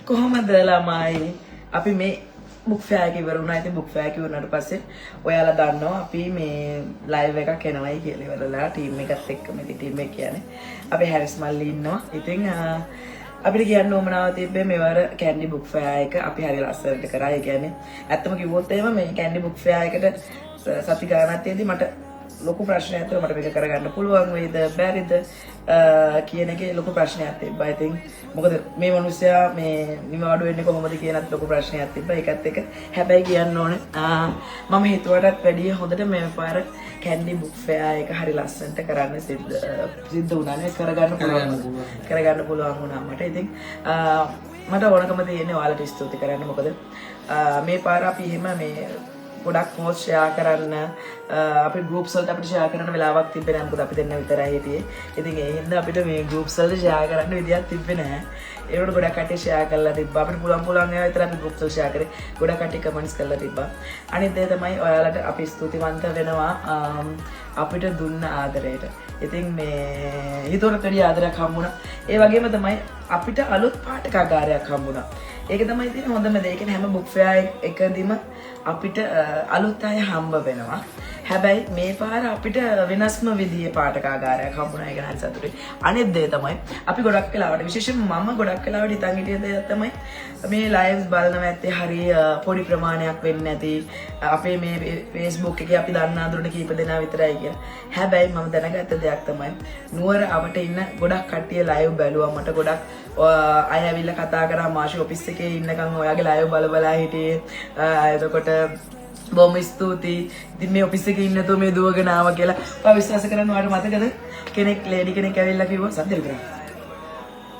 කොහොමද ළමයි අපි මේ බුක් ෆෙයාර් එක ඉවර වුණා. ඉතින් බුක් ෆෙයාර් එක ඉවරනට පස්සේ ඔයාලා දන්නවා අපි මේ ලයිව් එකක් එනවයි කියලා ඉවරලා ටීම් එකත් එක්කම ඉතින් ටීම් එක කියන්නේ අපි හැරිස් මල්ලි ඉන්නවා. ඉතින් අපිට කියන්න ඕමනාව තිබ්බේ මෙවර කැන්ඩි බුක් ෆෙයාර් එක අපි හරි ලස්සනට කරා. ඒ කියන්නේ ඇත්තම කිව්වොත් එහෙම මේ කැන්ඩි බුක් ෆෙයාර් එකට සති ගානක් තියදී මට ලොකු ප්‍රශ්නයක් තිබුණා. මට මේක කරගන්න පුළුවන් වෙයිද බැරිද කියන එකේ ලොකු ප්‍රශ්නයක් තිබ්බා. I think මොකද මේ මිනිස්සයා මේ නිවාඩු වෙන්නේ කොහොමද කියනත් ලොකු ප්‍රශ්නයක් තිබ්බා. ඒකත් එක හැබැයි කියන්න ඕනේ මම හිතුවටත් වැඩිය හොඳට මේ පාර කැන්ඩි බුක් ෆෙයාර් එක හරි ලස්සනට කරන්න සිද්ධ වුණා නේ. කරගන්න පුළුවන් වුණා මට. ඉතින් මට ඕනකම තියෙන්නේ ඔයාලට ස්තුති කරන්න. මොකද මේ පාර අපි එහෙම මේ ගොඩක් පෝස්ට් ෂෙයා කරන්න අපි ගෲප්ස් වලට අපිට ෂෙයා කරන්න වෙලාවක් තිබ්බේ නැහැ. මොකද අපි දෙන්න විතරයි හිටියේ. ඉතින් ඒ හින්දා අපිට මේ ගෲප්ස් වලට ෂෙයා කරන්න විදියක් තිබ්බේ නැහැ. ඒකට ගොඩක් කට්ටිය ෂෙයා කරලා තිබ්බා. අපිට පුළුවන් ඒවා විතර අපි ගෲප්ස් වල ෂෙයා කරේ. ගොඩක් කට්ටිය කමෙන්ට්ස් කරලා තිබ්බා. අනිත් දේ තමයි ඔයාලට අපි ස්තුතිවන්ත වෙනවා අපිට දුන්න ආදරයට. ඉතින් මේ හිතුවට වැඩි ආදරයක් හම්බුණා. ඒ වගේම තමයි අපිට අලුත් පාඨකාගාරයක් හම්බුණා. ඒක තමයි තියෙන හොඳම දේ. ඒ කියන්නේ හැම බුක් ෆෙයාර් එකදීම අපිට අලුත් අය හම්බ වෙනවා. හැබැයි මේ පාර අපිට වෙනස්ම විදිහේ පාඨකාගාරයක් හම්බුණා. ඒක හරි සතුටුයි. අනිත් දේ තමයි අපි ගොඩක් වෙලාවට විශේෂයෙන්ම මම ගොඩක් වෙලාවට හිතන් හිටිය දේ තමයි මේ ලයිව්ස් බලනවා ඇත්තේ හරි පොඩි ප්‍රමාණයක් වෙන්නේ නැති අපේ මේ Facebook එකේ අපි දන්නා දුරට කීප දෙනා විතරයි කියලා. හැබැයි මම දැනගත්ත දෙයක් තමයි නුවර අවට ඉන්න ගොඩක් කට්ටිය ලයිව් බැලුවා. මට ගොඩක් අය ඇවිල්ලා කතා කරා මාෂි ඔෆිස් එකේ ඉන්නකම් ඔයාගේ ලයිව් බල හිටියේ. එතකොට බොහොම ස්තුතියි. ඉතින් මේ ඔෆිස් එකේ ඉන්නතෝ මේ දුවගෙන ආවා කියලා. ඔයා විශ්වාස කරන්න ඔයාලට මතකද? කෙනෙක් ලේඩි කෙනෙක් ඇවිල්ලා කිව්වා සද්දෙල් කරා.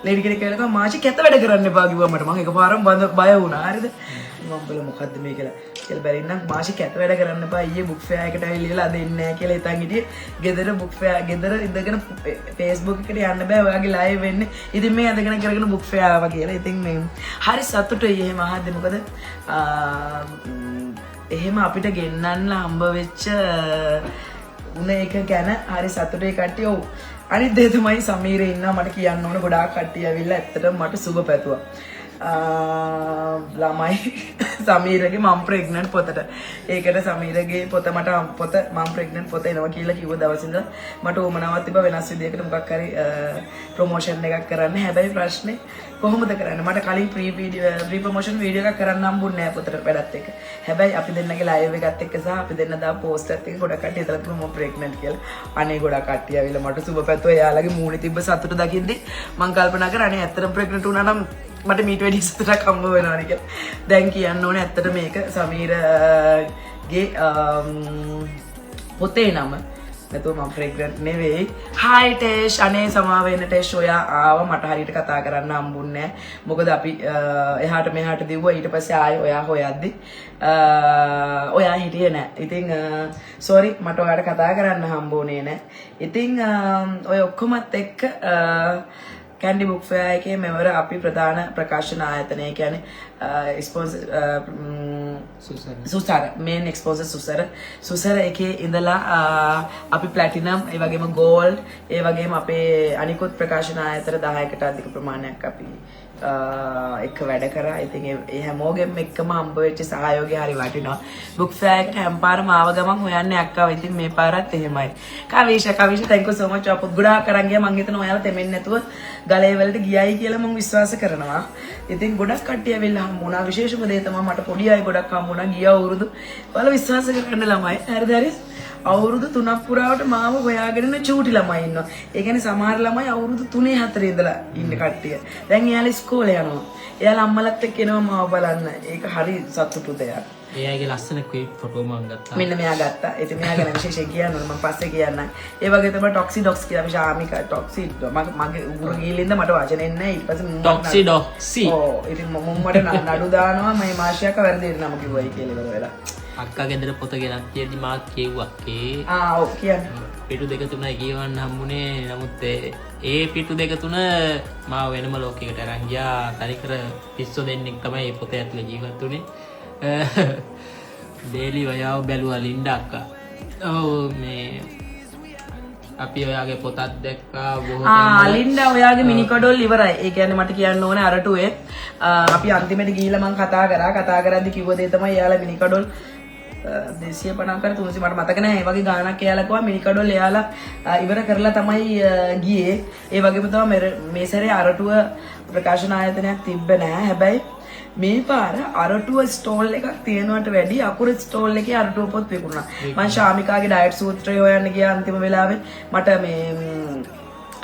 ලේඩි කෙනෙක් ඇවිල්ලා කිව්වා මාෂි කැත වැඩ කරන්න එපා කිව්වා මට. මම එකපාරම බය වුණා. හරිද? මම බල මොකද්ද මේ කියලා බැරින්නම් මාෂි කැත වැඩ කරන්න එපා. ඊයේ බුක් ෆෙයාර් එකට ඇවිල්ලා අද එන්නේ නැහැ කියලා හිතන් හිටියේ. ගෙදර බුක් ෆෙයාර් ගෙදර ඉඳගෙන Facebook එකට යන්න බෑ. ඔයාගේ ලයිව් වෙන්නේ. ඉතින් මේ අදගෙන කරගෙන බුක් ෆෙයාර් ආවා කියලා. ඉතින් මේ හරි සතුටුයි එහෙම අහද්දි. මොකද එහෙම අපිට ගෙන්නන්න හම්බ වෙච්ච උන එක ගැන හරි සතුටුයි කට්ටිය. ඔව්. අනිත් දේ තමයි සමීර ඉන්නවා. මට කියන්න ඕන ගොඩාක් කට්ටිය ඇවිල්ලා ඇත්තටම මට සුබ පැතුවා. ළමයි සමීරගේ මම ප්‍රෙග්නන්ට් පොතට. ඒකට සමීරගේ පොත මට පොත මම ප්‍රෙග්නන්ට් පොත එනවා කියලා කිව්ව දවස් ඉඳලා මට උමනාවක් තිබ්බා වෙනස් විදියකට මොකක් හරි ප්‍රොමෝෂන් එකක් කරන්න. හැබැයි ප්‍රශ්නේ කොහොමද කරන්නේ? මට කලින් ප්‍රී ප්‍රොමෝෂන් වීඩියෝ එකක් කරන්න හම්බුන්නේ නැහැ පොතට වැඩත් එක්ක. හැබැයි අපි දෙන්නගේ ලයිව් එකත් එක්ක සහ අපි දෙන්න දා පෝස්ට් එකත් එක්ක ගොඩක් කට්ටිය හිතලා තිබුණා මම ප්‍රෙග්නන්ට් කියලා. අනේ ගොඩක් කට්ටිය ඇවිල්ලා මට සුබ පැතුවා. එයාලගේ මූණේ තිබ්බ සතුට දකිද්දි මම කල්පනා කරා අනේ ඇත්තටම ප්‍රෙග්නන්ට් වුණා නම් මට මීට වැඩි සතුටක් හම්බ වෙනවනේ කියලා. දැන් කියන්න ඕනේ ඇත්තට මේක සමීරගේ පොතේ නම. නැතුව මම ප්‍රෙග්නන්ට් නෙවෙයි. හායි ටේෂ්. අනේ සමාව වෙන්න ටේෂ්. ඔයා ආවා මට හරියට කතා කරන්න හම්බුන්නේ නැහැ. මොකද අපි එහාට මෙහාට දිව්වා. ඊට පස්සේ ආයේ ඔයා හොයද්දි ඔයා හිටියේ නැහැ. ඉතින් සෝරි මට ඔයාට කතා කරන්න හම්බුනේ නැහැ. ඉතින් ඔය ඔක්කොමත් එක්ක කැන්ඩි බුක් ෆෙයාර් එකේ මෙවර අපි ප්‍රධාන ප්‍රකාශන ආයතනය කියන්නේ සුසර මේන් එක්ස්පෝසර් සුසර එකේ ඉඳලා අපි ප්ලැටිනම් ඒ වගේම ගෝල්ඩ් ඒ වගේම අපේ අනිකුත් ප්‍රකාශන ආයතන 10කට අධික ප්‍රමාණයක් අපි එක වැඩ කරා. ඉතින් ඒ හැමෝගෙම එක්කම හම්බ වෙච්ච සහයෝගය හරි වටිනවා. බුක් ෆෙයාර් එකට හැම්පාරම ආව ගමන් හොයන්නේ අක්කව. ඉතින් මේ පාරත් එහෙමයි. කවිෂ thank you so much. අපොත් ගොඩාක් අරන් ගියා. මං හිතනවා ඔයාලා තෙමෙන්නේ නැතුව ගලේ වලට ගියයි කියලා මම විශ්වාස කරනවා. ඉතින් ගොඩක් කට්ටිය ඇවිල්ලා හම්බුණා. විශේෂම දේ තමයි මට පොඩි අය ගොඩක් හම්බුණා. ගිය අවුරුදු ඔයාලා විශ්වාස කරන්න ළමයි. හරිද හරි? අවුරුදු 3ක් පුරාවට මාව හොයාගෙන චූටි ළමයි ඉන්නවා. ඒ කියන්නේ සමහර ළමයි අවුරුදු 3 4 ඉඳලා ඉන්න කට්ටිය. දැන් එයාලා ඉස්කෝලේ යනවා. එයාලා අම්මලත් එක්ක එනවා මාව බලන්න. ඒක හරි සතුටු දෙයක්. එයාගේ ලස්සන ක්වික් ෆොටෝ මම ගත්තා. මෙන්න මෙයා ගත්තා. ඉතින් මෙයා ගැන විශේෂයෙන් කියන්න ඕන මම පස්සේ කියන්නම්. ඒ වගේ තමයි ටොක්සි ඩොක්ස් කියලා අපි ශාමික ටොක්සි මගේ උගුර ගිහිල්ලින්ද මට වචනේ නැහැ. ඊට පස්සේ ටොක්සි ඩොක්සි. ඔව් ඉතින් මම මට නඩු දානවා මම මාෂියාක වැරදිට නම කිව්වයි කියලා ඉවර වෙලා. අක්කා ගෙදර පොත ගෙනත් කියද්දි මාත් කිව්වා ඔව් කියන්න. පිටු දෙක තුනයි කියවන්න හම්බුනේ. නමුත් ඒ පිටු දෙක තුන මාව වෙනම ලෝකයකට අරන් ගියා. තනිකර පිස්සු දෙන්නෙක් තමයි මේ පොත ඇතුලේ ජීවත් වුනේ. ඩේලි වයාව බැලුවා ලින්ඩා අක්කා. ඔව් මේ අපි ඔයාගේ පොතත් දැක්කා බොහෝ ලින්ඩා ඔයාගේ මිනිකඩොල් ඉවරයි. ඒ කියන්නේ මට කියන්න ඕනේ අරටුවේ අපි අන්තිමට ගිහිල්ලා මං කතා කරද්දි කිව්ව දේ තමයි එයාලා මිනිකඩොල් 250 කර 300 මට මතක නැහැ. ඒ වගේ ගාණක් එයාලා කිව්වා මිනිකඩොල් එයාලා ඉවර කරලා තමයි ගියේ. ඒ වගේම තමයි මේ සැරේ අරටුව ප්‍රකාශන ආයතනයක් තිබ්බ නැහැ. හැබැයි මේ පාර අරටුව ස්ටෝල් එකක් තියෙනවට වැඩි අකුරු ස්ටෝල් එකේ අරටුව පොත් විකුණුණා. මම ශාමිකාගේ ඩයට් සූත්‍රය හොයන්න ගියා අන්තිම වෙලාවේ. මට මේ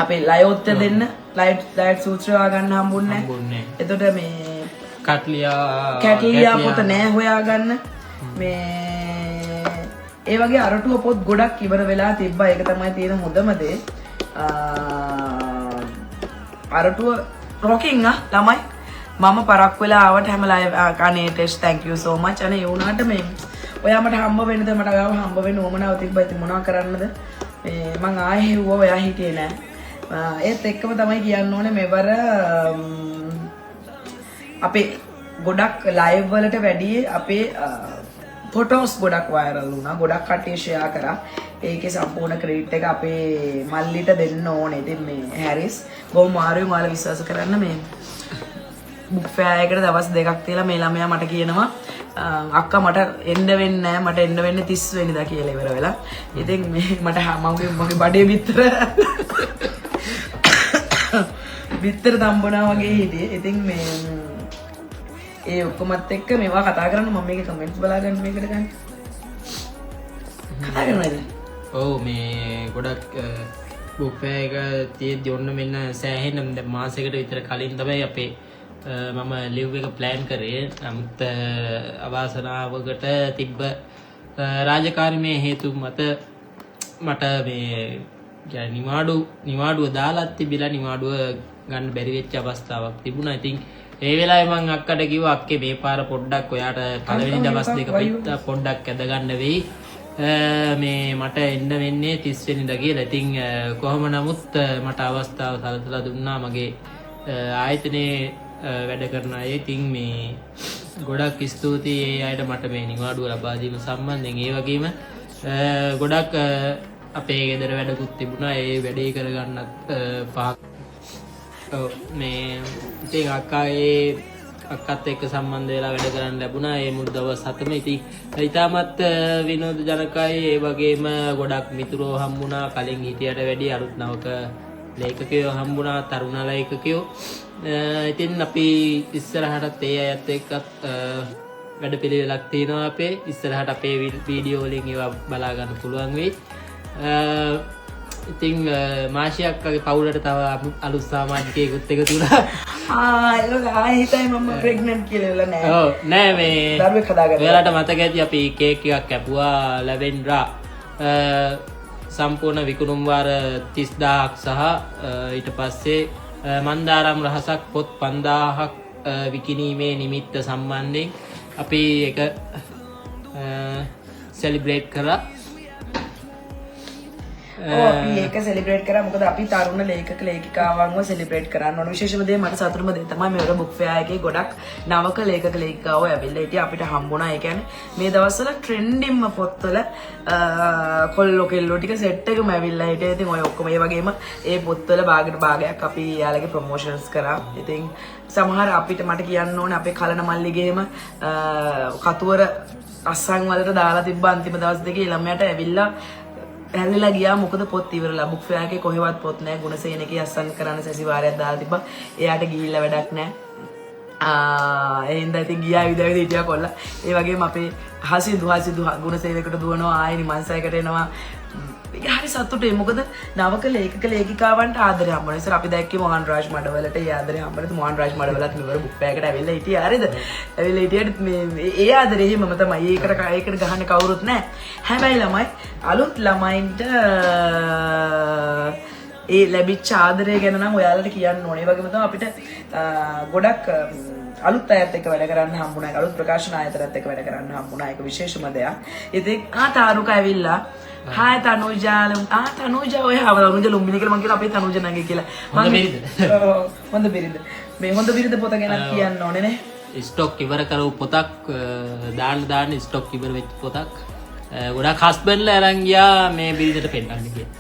අපේ ලයොත් දෙන්න ඩයට් සූත්‍රය හොයාගන්න හම්බුන්නේ නැහැ. එතකොට මේ කැට්ලියා පොත නෑ හොයාගන්න. මේ ඒ වගේ අරටුව පොත් ගොඩක් ඉවර වෙලා තිබ්බා. ඒක තමයි තියෙන හොඳම දේ. අරටුව රොකින් ළමයි මම පරක් වෙලා ආවට හැම ලයිව් අනේ test thank you so much අනේ ඒ වුණාට මේ ඔයා මට හම්බ වෙන්නද මට ගාව හම්බ වෙන්න ඕමනාව තිබ්බා. ඉතින් මොනවා කරන්නද මේ මං ආයෙ හෙව්වා ඔයා හිටියේ නෑ. ඒත් එක්කම තමයි කියන්න ඕනේ මෙවර අපේ ගොඩක් ලයිව් වලට වැඩි අපේ ෆොටෝස් ගොඩක් වයිරල් වුණා. ගොඩක් කට්ටිය ෂෙයා කරා. ඒකේ සම්පූර්ණ ක්‍රෙඩිට් එක අපේ මල්ලිට දෙන්න ඕනේ. ඉතින් මේ හැරිස් බොහොම මාරුයි මාලා විශ්වාස කරන්න මේ බුක් ෆෙයාර් එකට දවස් දෙකක් තියලා මේ ළමයා මට කියනවා අක්කා මට එන්න වෙන්නේ නැහැ මට එන්න වෙන්නේ 30 වෙනිදා කියලා ඉවර වෙලා. ඉතින් මේ මට මගේ බඩේ බිත්තර තම්බුණා වගේ හිටියේ. ඉතින් මේ ඒ ඔක්කොමත් එක්ක මේවා කතා කරන්න මම මේකේ කමෙන්ට්ස් බලාගන්න මේකට ගන්න. කතා කරනවද? ඔව් මේ ගොඩක් බුක් ෆෙයාර් එක තියෙද්දි ඔන්න මෙන්න සෑහෙන මාසයකට විතර කලින් තමයි අපේ මම ලිව් එක ප්ලෑන් කරේ. නමුත් අවාසනාවකට තිබ්බ රාජකාරී හේතු මත මට මේ නිවාඩුව දාලා තිබිලා නිවාඩුව ගන්න බැරි වෙච්ච අවස්ථාවක් තිබුණා. ඉතින් ඒ වෙලාවේ මං අක්කට කිව්වා අක්කේ මේ පාර පොඩ්ඩක් ඔයාට පළවෙනි දවස් දෙක පොඩ්ඩක් ඇද ගන්න වෙයි. මේ මට එන්න වෙන්නේ 30 වෙනිදා කියලා. ඉතින් කොහොම නමුත් මට අවස්ථාව සලසලා දුන්නා මගේ ආයතනයේ වැඩ කරන අය. ඉතින් මේ ගොඩක් ස්තුතියි ඒ අයට මට මේ නිවාඩුව ලබා දීම සම්බන්ධයෙන්. ඒ වගේම ගොඩක් අපේ ගෙදර වැඩකුත් තිබුණා. ඒ වැඩේ කරගන්නත් පහක් මේ ඉතින් අක්කත් එක්ක සම්බන්ධ වෙලා වැඩ කරන්න ලැබුණා ඒ මුළු දවස් 7ම. ඉතින් ඉතාමත් විනෝද ජනකයි. ඒ වගේම ගොඩක් මිතුරෝ හම්බුණා. කලින් හිටියට වැඩි අලුත් නවක ලේඛකයෝ හම්බුණා, තරුණ ලේඛකයෝ. ඉතින් අපි ඉස්සරහටත් ඒ අයත් එක්කත් වැඩ පිළිවෙලක් තියෙනවා. අපේ ඉස්සරහට අපේ වීඩියෝ වලින් ඒවා බලා ගන්න පුළුවන් වෙයි. ඉතින් මාෂියක්ගේ පවුලට තව අලුත් සමාජිකයෙකුත් එකතු වුණා. ආයෙ හිතයි මම ප්‍රෙග්නන්ට් කියලා වෙලා නෑ. ඔව් නෑ මේ දරුවෙක් හදාගන්න. ඔයාලට මතක ඇති අපි කේක් එකක් කැපුවා ලැවෙන්ඩ්‍රා. සම්පූර්ණ විකුණුම් වාර 30000ක් සහ ඊට පස්සේ මන්දාරම් රහසක් පොත් 5000ක් විකිණීමේ නිමිත්ත සම්බන්ධයෙන් අපි එක සෙලිබ්‍රේට් කරා. අපි ඒක සෙලිබ්‍රේට් කරා. මොකද අපි තරුණ ලේඛක ලේඛිකාවන්ව සෙලිබ්‍රේට් කරන්න ඕන. විශේෂම දේ මට සතුටුම දේ තමයි මෙවර බුක් ෆෙයාර් එකේ ගොඩක් නවක ලේඛක ලේඛිකාවෝ ඇවිල්ලා හිටියා. අපිට හම්බුණා. ඒ කියන්නේ මේ දවස්වල ට්‍රෙන්ඩින්ම පොත්වල කොල්ලෝ කෙල්ලෝ ටික සෙට් එකම ඇවිල්ලා හිටියා. ඉතින් ඔය ඔක්කොම ඒ වගේම ඒ පොත්වල භාගයක් අපි යාළගේ ප්‍රොමෝෂන්ස් කරා. ඉතින් සමහර අපිට මට කියන්න ඕනේ අපේ කලන මල්ලිගේම කතුවර අස්සන් වලට දාලා තිබ්බ අන්තිම දවස් දෙකේ ළමයට ඇවිල්ලා ඇල්ලලා ගියා. මොකද පොත් ඉවරලා. බුක් ෆෙයාර් එකේ කොහෙවත් පොත් නැහැ. ගුණසේනකේ අස්සන් කරන්න සැසිවාරයක් දාලා තිබ්බා. එයාට ගිහිල්ලා වැඩක් නැහැ. ඒ හින්දා ඉතින් ගියා විදවිද හිටියා කොල්ලා. ඒ වගේම අපේ හසිදු ගුණසේනකට දුවනවා. ආයෙ නිමන්සයකට එනවා. ඒක හරි සතුටුයි. මොකද නවක ලේඛක ලේඛිකාවන්ට ආදරය හම්බුනේ. ඉතින් අපි දැක්කේ මොහන් රාජ් මඩවලට ඒ ආදරය හම්බුනේ. මොහන් රාජ් මඩවලත් මෙවර බුක් ෆෙයාර් එකට ඇවිල්ලා හිටියා. හරිද? ඇවිල්ලා හිටියට මේ ඒ ආදරේ එහෙමම තමයි. ඒකට ගහන්න කවුරුත් නැහැ. හැබැයි ළමයි අලුත් ළමයින්ට ඒ ලැබිච්ච ආදරය ගැන නම් ඔයාලට කියන්න ඕනේ. ඒ වගේම තමයි අපිට ගොඩක් අලුත් අයත් එක්ක වැඩ කරන්න හම්බුණා. අලුත් ප්‍රකාශන ආයතනත් එක්ක වැඩ කරන්න හම්බුණා. ඒක විශේෂම දෙයක්. ඉතින් තාරුක ඇවිල්ලා හාය තනුජා ඔය තනුජා ලුම්බිනි කියලා මම කියන අපේ තනුජා නංගි කියලා. හොඳ බිරිඳ. මේ හොඳ බිරිඳ පොත ගැන කියන්න ඕනේ නේ. ස්ටොක් ඉවර කරපු පොතක් දාන්න ස්ටොක් ඉවර වෙච්ච පොතක් ගොඩක් හස්බන්ඩ්ලා අරන් ගියා මේ බිරිඳට පෙන්නන්න කියලා.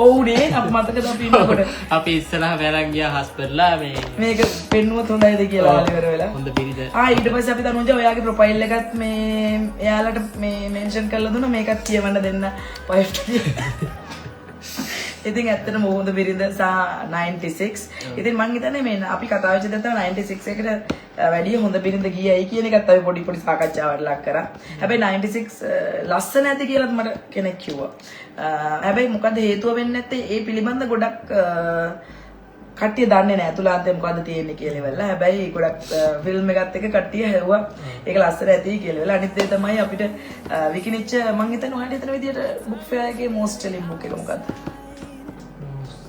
ඔව් නේ අප මතකද අපි ඉන්නකොට අපි ඉස්සරහ වැරන් ගියා හස්බන්ඩ්ලා මේක පෙන්නුවත් හොඳයිද කියලා ඉවර වෙලා. හොඳ බිරිඳ. ඊට පස්සේ අපි තනුජා ඔයාගේ ප්‍රොෆයිල් එකත් මේ එයාලට මේ මෙන්ෂන් කරලා දුන්නා මේකත් කියවන්න දෙන්න වයිෆ්ට. ඉතින් ඇත්තටම හොඳ බිරිඳ සහ 96. ඉතින් මං හිතන්නේ මේ අපි කතා වෙච්ච දේ තමයි 96 එකට වැඩි හොඳ බිරිඳ ගියයි කියන එකත් අපි පොඩි සාකච්ඡාවක් ලක් කරා. හැබැයි 96 ලස්සන නැති කියලාත් මට කෙනෙක් කිව්වා. හැබැයි මොකද හේතුව වෙන්නේ නැත්තේ ඒ පිළිබඳ ගොඩක් කට්ටිය දන්නේ නැහැ අතුලාන්තේ මොකද්ද තියෙන්නේ කියලා වෙලා. හැබැයි ගොඩක් ෆිල්ම් එකත් එක්ක කට්ටිය හැවුවා ඒක ලස්සන ඇති කියලා වෙලා. අනිත් දේ තමයි අපිට විකිනිච්ච මං හිතන්නේ ඔයාලට හිතන විදිහට බුක් ෆෙයාර් එකේ most selling book එක මොකද්ද?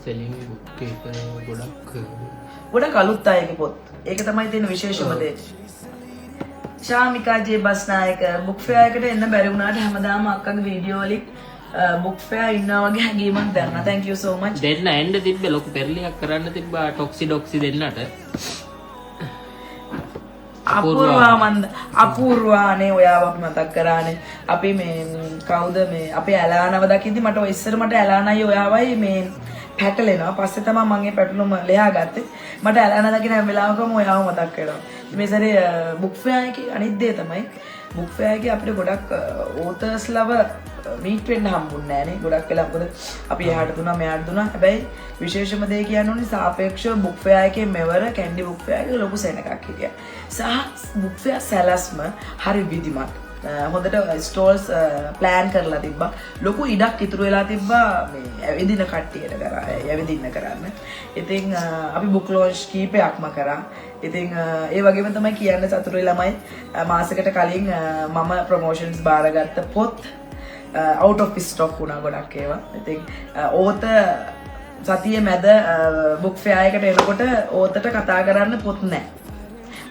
selling book එක ගොඩක් අලුත් අයගේ පොත්. ඒක තමයි තියෙන විශේෂම දේ. ශාමිකා ජේ බස්නායක බුක් ෆෙයාර් එකට එන්න බැරි වුණාට හැමදාම අක්කගේ වීඩියෝ වලින් බුක් ෆෙයාර් ඉන්නා වගේ හැඟීමක් දැනුණා. thank you so much. දෙන්න එන්න තිබ්බ ලොකු පෙරලියක් කරන්න තිබ්බා ඩොක්සි දෙන්නට. අපූර්වානේ ඔයාව අපි මතක් කරානේ. අපි මේ කවුද මේ අපේ ඇලානව දකිද්දි මට ඔය ඉස්සර මට ඇලානයි ඔයාවයි මේ පැටලෙනවා. පස්සේ තමයි මම මේ පැටලුම ලෙහා ගත්තේ. මට ඇලාන දකින හැම වෙලාවකම ඔයාව මතක් වෙනවා. මේ සැරේ බුක් ෆෙයාර් එකේ අනිත් දේ තමයි බුක් ෆෙයාර් එකේ අපිට ගොඩක් ඕතර්ස් ලව මීට් වෙන්න හම්බුන්නේ නැහැ නේ. ගොඩක් වෙලා මොකද අපි එහාට දුනා මෙහාට දුනා. හැබැයි විශේෂම දේ කියන්න ඕනේ සාපේක්ෂව බුක් ෆෙයාර් එකේ මෙවර කැන්ඩි බුක් ෆෙයාර් එකේ ලොකු සෙනගක් හිටියා. සහ බුක් ෆෙයාර් සැලස්ම හරි විධිමත්. හොඳට ස්ටෝල්ස් ප්ලෑන් කරලා තිබ්බා. ලොකු ඉඩක් ඉතුරු වෙලා තිබ්බා මේ ඇවිදින කට්ටියට කරා ඇවිදින්න කරන්න. ඉතින් අපි බුක් ලොන්ච් කීපයක්ම කරා. ඉතින් ඒ වගේම තමයි කියන්න සතුටුයි ළමයි මාසෙකට කලින් මම ප්‍රොමෝෂන්ස් බාරගත්ත පොත් out of stock වුණා ගොඩක් ඒවා. ඉතින් ඕත සතිය මැද බුක් ෆෙයාර් එකට එනකොට ඕතට කතා කරන්න පොත් නැහැ.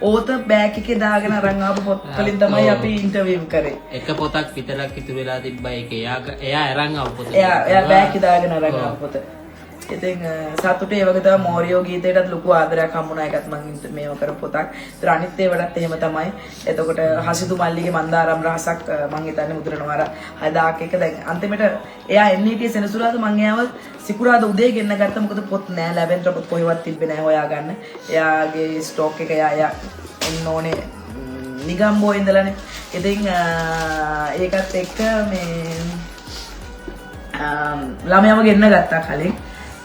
ඕත බෑග් එකේ දාගෙන අරන් ආපු පොත් වලින් තමයි අපි ඉන්ටර්විව් කරේ. එක පොතක් විතරක් ඉතුරු වෙලා තිබ්බා ඒක එයා අරන් ආපු පොත. එයා බෑග් එකේ දාගෙන අරන් ආපු පොත. ඉතින් සතුටේ ඒ වගේ තමයි මෝරියෝ ගීතයටත් ලොකු ආදරයක් හම්බුණා. ඒකත් මම මේව කරපු පොතක්. ඒතර අනිත් ඒවටත් එහෙම තමයි. එතකොට හසිතු මල්ලිගේ මන්දාරම් රහසක් මම හිතන්නේ මුද්‍රණවර 6000ක් එක දැන් අන්තිමට එයා එන්නේ හිටියේ සෙනසුරාදා මම එයාව සිකුරාදා උදේ ගෙන්න ගත්තා. මොකද පොත් නෑ ලැබෙන්න පොත් කොහෙවත් තිබ්බේ නෑ හොයාගන්න. එයාගේ ස්ටොක් එක එයා එන්න ඕනේ නිගම්බෝ ඉඳලානේ. ඉතින් ඒකත් එක්ක මේ ළමයාව ගෙන්න ගත්තා කලින්.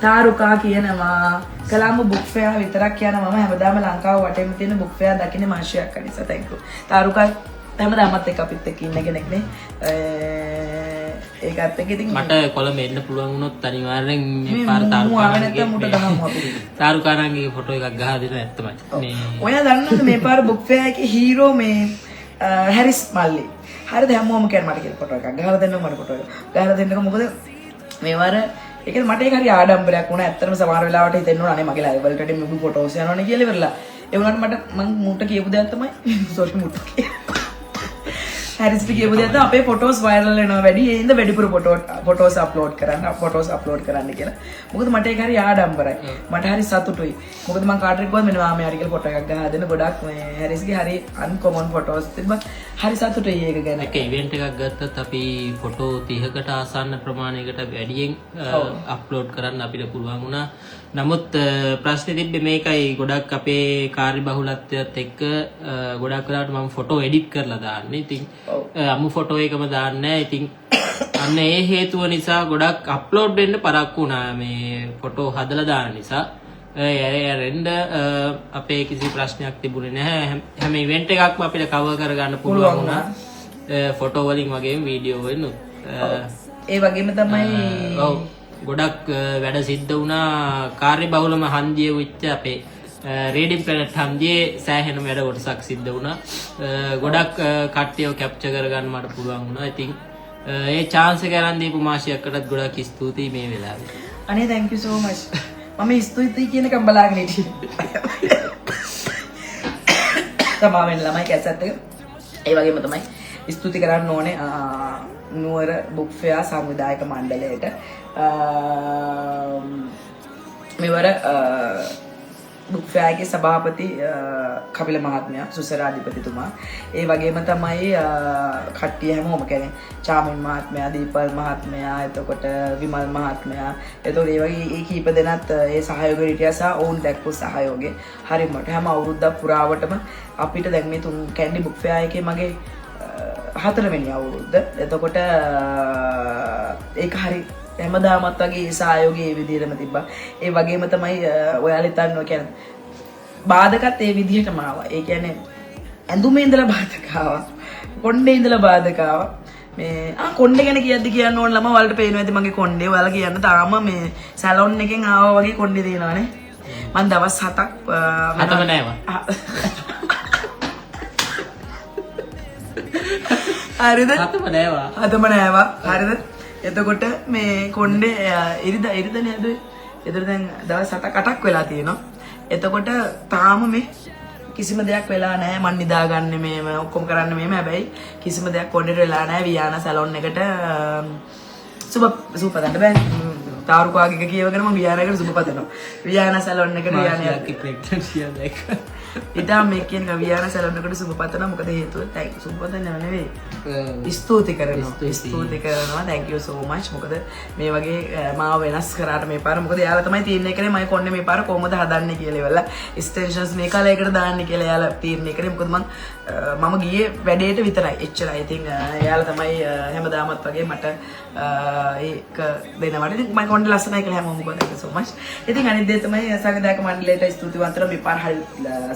තාරුකා කියනවා කලාම බුක් ෆෙයාර් විතරක් යන මම හැමදාම ලංකාව වටේම තියෙන බුක් ෆෙයාර් දකින්නේ මාෂයක් නිසා. thank you. තාරුකා හැමදාමත් එක්ක අපිත් එක්ක ඉන්න කෙනෙක් නේ. ඒකත් එක්ක ඉතින් මට කොළඹ එන්න පුළුවන් වුණොත් අනිවාර්යෙන් මේ පාර තාරුකාණන්ගේ ෆොටෝ එකක් ගහලා දෙන්න ඇත්තමයි. මේ ඔයා දන්නවද මේ පාර බුක් ෆෙයාර් එකේ හීරෝ මේ හැරිස් මල්ලි. හරිද හැමෝම කියන්නේ මට කියලා ෆොටෝ එකක් ගහලා දෙන්න මට ෆොටෝ එක. ගහලා දෙන්නකො මොකද මේ වාර ඒක මට ඒක හරි ආඩම්බරයක් වුණා. ඇත්තටම සමහර වෙලාවට හිතෙන්න ඕන අනේ මගේ ලයිව් වලට මේ ෆොටෝස් යනවනේ කියලා ඉවරලා. ඒ වුණාට මට මම මූට කියපු දෙයක් තමයි සෝරි මූට හැරිස්ට කියපු දෙයක් තමයි අපේ ෆොටෝස් වයිරල් වෙනවා වැඩි. ඒ හින්දා වැඩිපුර ෆොටෝස් අප්ලෝඩ් කරන්න කියලා. මොකද මට ඒක හරි ආඩම්බරයි. මට හරි සතුටුයි. මොකද මම කාටරි කිව්වා මෙන්න මාම යාරි කියලා ෆොටෝ එකක් ගහලා දෙන්න. ගොඩක් මේ හැරිස්ගේ හරි අන්කොමන් ෆොටෝස් තිබ්බා. හරි සතුටුයි ඒක ගැන. එක ඉවෙන්ට් එකක් ගත්තත් අපි ෆොටෝ 30කට ආසන්න ප්‍රමාණයකට වැඩියෙන් අප්ලෝඩ් කරන්න අපිට පුළුවන් වුණා. නමුත් ප්‍රශ්නේ තිබ්බේ මේකයි ගොඩක් අපේ කාර්යබහුලත්වයත් එක්ක ගොඩක් වෙලාවට මම ෆොටෝ එඩිට් කරලා දාන්නේ. ඉතින් අමු ෆොටෝ එකම දාන්නේ නැහැ. ඉතින් අන්න ඒ හේතුව නිසා ගොඩක් අප්ලෝඩ් වෙන්න පරක්කු වුණා මේ ෆොටෝ හදලා දාන නිසා. එරෙන්ඩ අපේ කිසි ප්‍රශ්නයක් තිබුණේ නැහැ. හැම ඉවෙන්ට් එකක්ම අපිට කවර් කරගන්න පුළුවන් වුණා. ෆොටෝ වලින් වගේම වීඩියෝ වලින් ඒ වගේම තමයි ඔව් ගොඩක් වැඩ සිද්ධ වුණා. කාර්යබහුලම හන්දිය වෙච්ච අපේ රේඩින් ප්ලැනට් හන්දියේ සෑහෙන වැඩ කොටසක් සිද්ධ වුණා. ගොඩක් කට්ටියව කැප්චර් කරගන්න මට පුළුවන් වුණා. ඉතින් ඒ chance එක ගන්න දීපු මාෂියකටත් ගොඩක් ස්තුතියි මේ වෙලාවේ. අනේ thank you so much. මම ස්තුතියි කියන එක බලාගෙන හිටියේ. තමයි ළමයි කැසට් එක. ඒ වගේම තමයි ස්තුති කරන්න ඕනේ නුවර බුක් ෆෙයාර් සංවිධායක මණ්ඩලයට. මෙවර බුක් ෆෙයාර් එකේ සභාපති කපිල මහත්මයා සුසරාධිපතිතුමා ඒ වගේම තමයි කට්ටිය හැමෝම කියන්නේ චාමින් මහත්මයා දීපල් මහත්මයා එතකොට විමල් මහත්මයා එතකොට ඒ වගේ ඒ කීප දෙනාත් ඒ සහයෝගය හිටියා සහ ඔවුන් දැක්වූ සහයෝගය හරියට හැම අවුරුද්දක් පුරාවටම අපිට දැන් මේ තුන් කැන්ඩි බුක් ෆෙයාර් එකේ මගේ 4 වෙනි අවුරුද්ද එතකොට ඒක හරි හැමදාමත් වගේ ඒ සහයෝගය ඒ විදිහටම තිබ්බා. ඒ වගේම තමයි ඔයාලා හිතන්න කියන්නේ බාධකත් ඒ විදිහටම ආවා. ඒ කියන්නේ ඇඳුමේ ඉඳලා බාධක ආවා. කොණ්ඩේ ඉඳලා බාධක ආවා. මේ කොණ්ඩේ ගැන කියද්දි කියන්න ඕන ළම වලට පේනවා ඇති මගේ කොණ්ඩේ. ඔයාලා කියන්න තාම මේ සැලොන් එකෙන් ආවා වගේ කොණ්ඩේ තියෙනවානේ. මම දවස් 7ක් හතම නෑවා. හරිද? හතම නෑවා. හතම නෑවා. හරිද? එතකොට මේ කොණ්ඩේ ඉරිදනේ ඇදුවේ. එතකොට දැන් දවස් 7ක් වෙලා තියෙනවා. එතකොට තාම මේ කිසිම දෙයක් වෙලා නැහැ. මන් නිදාගන්නේ මේම ඔක්කොම කරන්නේ මේම. හැබැයි කිසිම දෙයක් කොණ්ඩේට වෙලා නැහැ. වියානා සැලොන් එකට සුබ පතන්න බෑ. තාරුකාගේ කියවගෙන මම වියානාකට සුබ පතනවා. වියානා සැලොන් එකට වියානාගේ ප්‍රෙග්නන්සි එක. ඉතින් මේ කියන වියානා සැලොන් එකට සුබ පතනවා. මොකද හේතුව සුබ පතන්න නෙවෙයි. ස්තුති කරනවා thank you so much මොකද මේ වගේ මාව වෙනස් කරාට මේ පාර මොකද යාලා තමයි තීරණය කරේ මම කොන්නේ මේ පාර කොහොමද හදන්නේ කියලා ඉවරලා එක්ස්ටෙන්ෂන්ස් මේ කාලයකට දාන්න කියලා යාලා තීරණය කරේ මොකද මම ගියේ වැඩේට විතරයි එච්චරයි ඉතින් යාලා තමයි හැමදාමත් වගේ මට ඒක දෙනවට ඉතින් මම කොන්නේ ලස්සනයි කියලා හැමෝම මොකද thank you so much ඉතින් අනිත් දේ තමයි සංගීතක මණ්ඩලයට ස්තුතිවන්තව මේ පාර හරි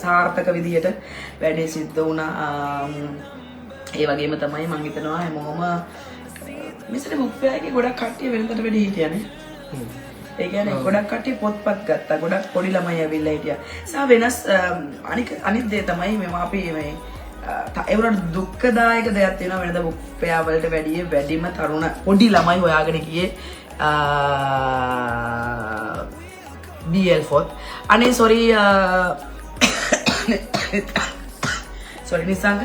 සාර්ථක විදියට වැඩේ සිද්ධ වුණා ඒ වගේම තමයි මම හිතනවා හැමෝම මෙතන බුක් ෆෙයාර් එකේ ගොඩක් කට්ටිය වෙනදට වැඩි හිටියානේ. ඒ කියන්නේ ගොඩක් කට්ටිය පොත්පත් ගත්තා. ගොඩක් පොඩි ළමයි ඇවිල්ලා හිටියා. සා වෙනස් අනිත් දේ තමයි මේ අපි මේ ඒ වුණාට දුක්ඛදායක දෙයක් තියෙනවා වෙනද බුක් ෆෙයාර් වලට වැඩිම තරුණ පොඩි ළමයි හොයාගෙන ගියේ BL4. අනේ sorry නිසංග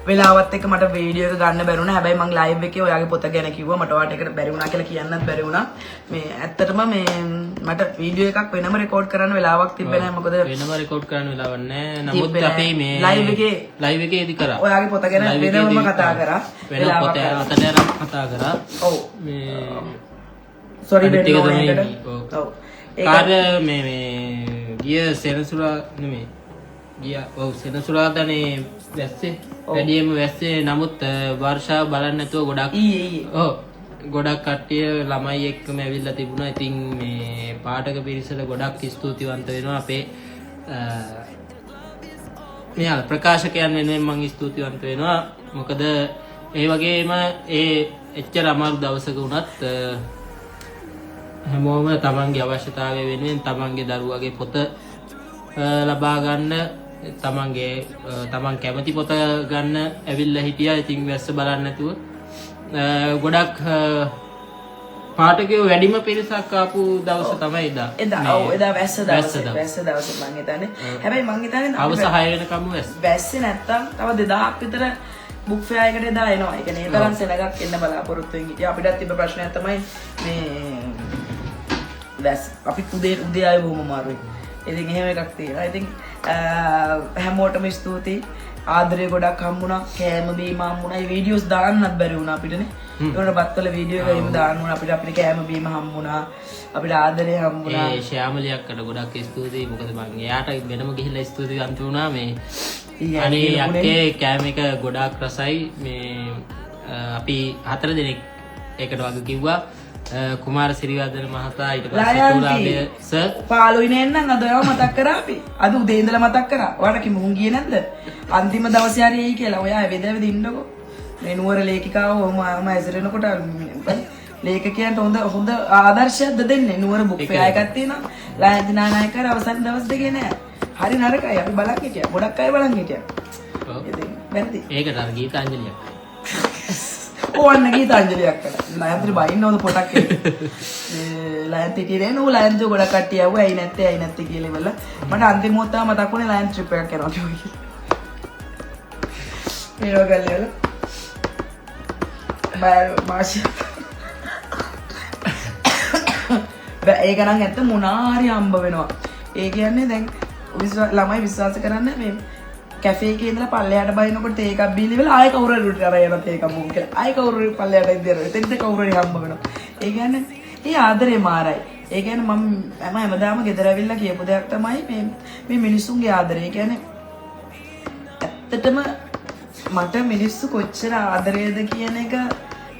වෙලාවත් එක්ක මට වීඩියෝ එක ගන්න බැරි වුණා. හැබැයි මම ලයිව් එකේ ඔයාගේ පොත ගැන කිව්වා. මට ඔයාට ඒකට බැරි වුණා කියලා කියන්නත් බැරි වුණා. මේ ඇත්තටම මේ මට වීඩියෝ එකක් වෙනම රෙකෝඩ් කරන්න වෙලාවක් තිබ්බේ නැහැ. මොකද වෙනම රෙකෝඩ් කරන්න වෙලාවක් නැහැ. නමුත් අපි මේ ලයිව් එකේදී කරා. ඔයාගේ පොත ගැන වෙනම කතා කරා. වෙන පොත අතට යන කතා කරා. ඔව්. මේ සෝරි බෙන්න ඕනේ. ඔව්. කාර්ය මේ ගිය සෙනසුරා නෙමෙයි. සෙනසුරාදානේ වැස්සේ වැඩියම වැස්සේ නමුත් වර්ෂාව බලන්න නැතුව ගොඩක් ගොඩක් කට්ටිය ළමයි එක්කම ඇවිල්ලා තිබුණා. ඉතින් මේ පාඨක පිරිසට ගොඩක් ස්තුතිවන්ත වෙනවා. අපේ මෙයාලා ප්‍රකාශකයන් වෙනුවෙන් මම ස්තුතිවන්ත වෙනවා. මොකද ඒ වගේම එච්චර අමාරු දවසක වුණත් හැමෝම තමන්ගේ අවශ්‍යතාවය වෙනුවෙන් තමන්ගේ දරුවගේ පොත ලබා ගන්න තමන් කැමති පොත ගන්න ඇවිල්ලා හිටියා. ඉතින් වැස්ස බලන්න නැතුව ගොඩක් පාඨකයෝ වැඩිම පිරිසක් ආපු දවස තමයි එදා. එදා වැස්ස දවසේ මම හිතන්නේ. හැබැයි මම හිතන්නේ අවස 6 වෙනකම් වැස්සේ නැත්තම් තව 2000ක් විතර බුක් ෆෙයාර් එකට එදා එනවා. ඒ කියන්නේ ඒ තරම් සෙනගක් එන්න බලාපොරොත්තු වෙන් හිටියා. අපිටත් තිබ්බ ප්‍රශ්නයක් තමයි මේ වැස් අපි උදේ ආවේ බොහොම අමාරුයි. ඉතින් එහෙම එකක් තියෙනවා. ඉතින් හැමෝටම ස්තුතියි. ආදරය ගොඩක් හම්බුණා. කෑම බීම හම්බුණා. මේ වීඩියෝස් දාන්නත් බැරි වුණා අපිටනේ. ඒකට බත්වල වීඩියෝ එකක් එහෙම දාන්න වුණා. අපිට කෑම බීම හම්බුණා. අපිට ආදරය හම්බුණා. ඒ ශ්‍යාමලියක්කට ගොඩක් ස්තුතියි. මොකද මම එයාට වෙනම ගිහිල්ලා ස්තුතිවන්ත වුණා මේ. අනේ අක්කේ කෑම එක ගොඩාක් රසයි. මේ අපි 4 දිනක් ඒකට වගේ කිව්වා. කුමාර සිරිවර්ධන මහතා ඊට පස්සේ කුලාබේ සර් පාළුයි නේන්නම් අද ඔයාව මතක් කරා අපි. අද උදේ ඉඳලා මතක් කරා. ඔයාට කිව්ව මුන් ගියේ නැද්ද? අන්තිම දවසේ හරි එයි කියලා. ඔයා වෙදවෙද ඉන්නකො. මේ නුවර ලේඛිකාව ඔහම ඇසරෙනකොට ලේඛකයන්ට හොඳ ආදර්ශයක්ද දෙන්නේ. නුවර බුක් ෆෙයාර් එකක් තියෙනවා. ලයන්ති නානායකර අවසන් දවස් දෙකේ නෑ. හරි නරකයි. අපි බලන් හිටියා. ගොඩක් අය බලන් හිටියා. ඔව්. ඉතින් වැරදි. ඒකට අර ගීතාංජලියක්. ඕන්න ගීතාංජලියක් කළා. ලයන්ති බයින්න හොඳ පොටක් එක්ක. ලයන්ති හිටියේ නෝ ලයන්ති ගොඩක් කට්ටිය ආවා. ඇයි නැත්තේ කියලා ඉවරලා. මට අන්තිම මොහොතම මතක් වුණේ ලයන්ති ට්‍රිප් එකක් යනවා කියලා. මේ වගේ මාෂි ඒක නම් ඇත්ත මොනාරි හම්බ වෙනවා. ඒ කියන්නේ දැන් ළමයි විශ්වාස කරන්න මේ කැෆේ එකේ ඉඳලා පල්ලෙහාට බයිනකොට තේ එකක් බීලා ඉවල ආයෙ කවුරු හරි උඩට අරගෙන තේ එකක් බොමු කියලා. ආයෙ කවුරු හරි පල්ලෙහාට ඉඳලා එතෙන්ට කවුරු හරි හම්බ වෙනවා. ඒ කියන්නේ ඒ ආදරේ මාරයි. ඒ කියන්නේ මම හැමදාම ගෙදර ඇවිල්ලා කියපු දෙයක් තමයි මේ මිනිස්සුන්ගේ ආදරේ. ඒ කියන්නේ ඇත්තටම මට මිනිස්සු කොච්චර ආදරේද කියන එක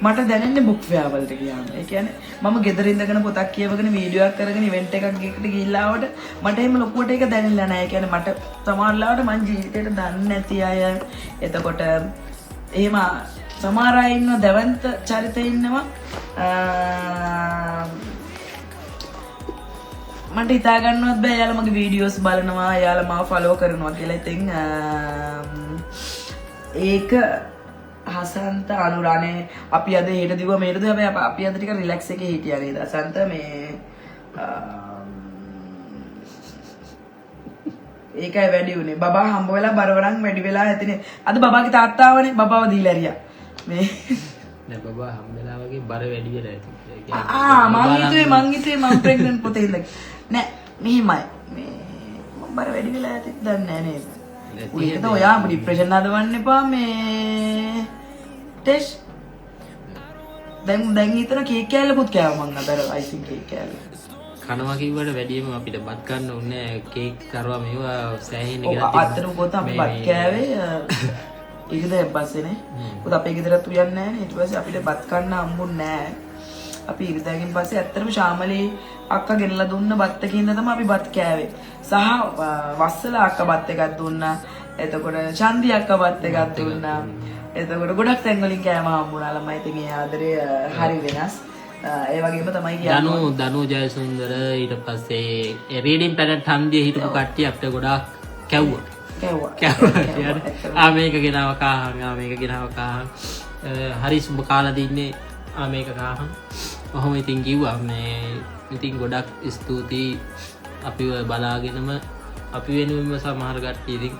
මට දැනෙන්නේ බුක් ෆෙයාර් වලට ගියාම. ඒ කියන්නේ මම ගෙදර ඉඳගෙන පොතක් කියවගෙන වීඩියෝ එකක් කරගෙන ඉවෙන්ට් එකක් ගිහකට ගිහිල්ලා ආවට මට එහෙම ලොකුවට ඒක දැනෙලා නැහැ. ඒ කියන්නේ මට සමහරවිට මං ජීවිතේට දන්නේ නැති අය එතකොට එහෙම සමහර අය ඉන්නවා දැවන්ත චරිතය ඉන්නවා මට හිතා ගන්නවත් බෑ එයාලා මගේ වීඩියෝස් බලනවා එයාලා මාව ෆලෝ කරනවා කියලා. ඉතින් ඒක හසන්ත අනුරානේ අපි අද හෙට දිව මේටද හැබැයි අපි අද ටික රිලැක්ස් එකේ හිටියා නේද හසන්ත මේ ඒකයි වැඩි උනේ බබා හම්බ වෙලා බරවරන් වැඩි වෙලා ඇතිනේ අද බබාගේ තාත්තාවනේ බබාව දීලා ඇරියා මේ නෑ බබා හම්බ වෙලා වගේ බර වැඩි වෙලා ඇති මං හිතුවේ මම ප්‍රෙග්නන්ට් පොතේ ඉඳන් නෑ මෙහිමයි මේ මම බර වැඩි වෙලා ඇති දන්නේ නෑ නේද උලිකද ඔයා ડિප්‍රෙෂන් හදවන්න එපා මේ ටෙස් දැන් හිතන කේක් කෑල්ලකුත් කෑවා මං අතර අයිසිං කේක් කෑල්ල කනවා කිව්වට වැඩියම අපිට බත් ගන්න ඕනේ කේක් කරවා මේවා සෑහෙන කියලා අතන පොත අපි බත් කෑවේ ඊකද පස්සේනේ පොත අපේ ගෙදරත් උයන්නේ නැහැ ඊට පස්සේ අපිට බත් කන්න හම්බුන්නේ නැහැ අපි ඉරිදාගෙන් පස්සේ ඇත්තටම ශාමලී අක්කා ගෙනලා දුන්න බත් එකකින්ද තමයි අපි බත් කෑවේ සහ වස්සල අක්කා බත් එකක් දුන්නා එතකොට චන්දි අක්කා බත් එකක් දුන්නා එතකොට ගොඩක් තැන් වලින් කෑම හම්බුණා ළමයි ඉතින් ඒ ආදරය හරි වෙනස් ඒ වගේම තමයි කියන්නේ දනු ජයසුන්දර ඊට පස්සේ රීඩින් පැනට් හන්දිය හිටපු කට්ටිය අපිට ගොඩාක් කැව්වා මේක ගෙනාව කාහන් මේක ගෙනාව කාහන් හරි සුබ කාලා දින්නේ මේක කාහන් ඔහොම ඉතින් කිව්වා මේ ඉතින් ගොඩක් ස්තුතියි අපිව බලාගෙනම අපි වෙනුවෙන්ම සමහර කට්ටිය ඉතින්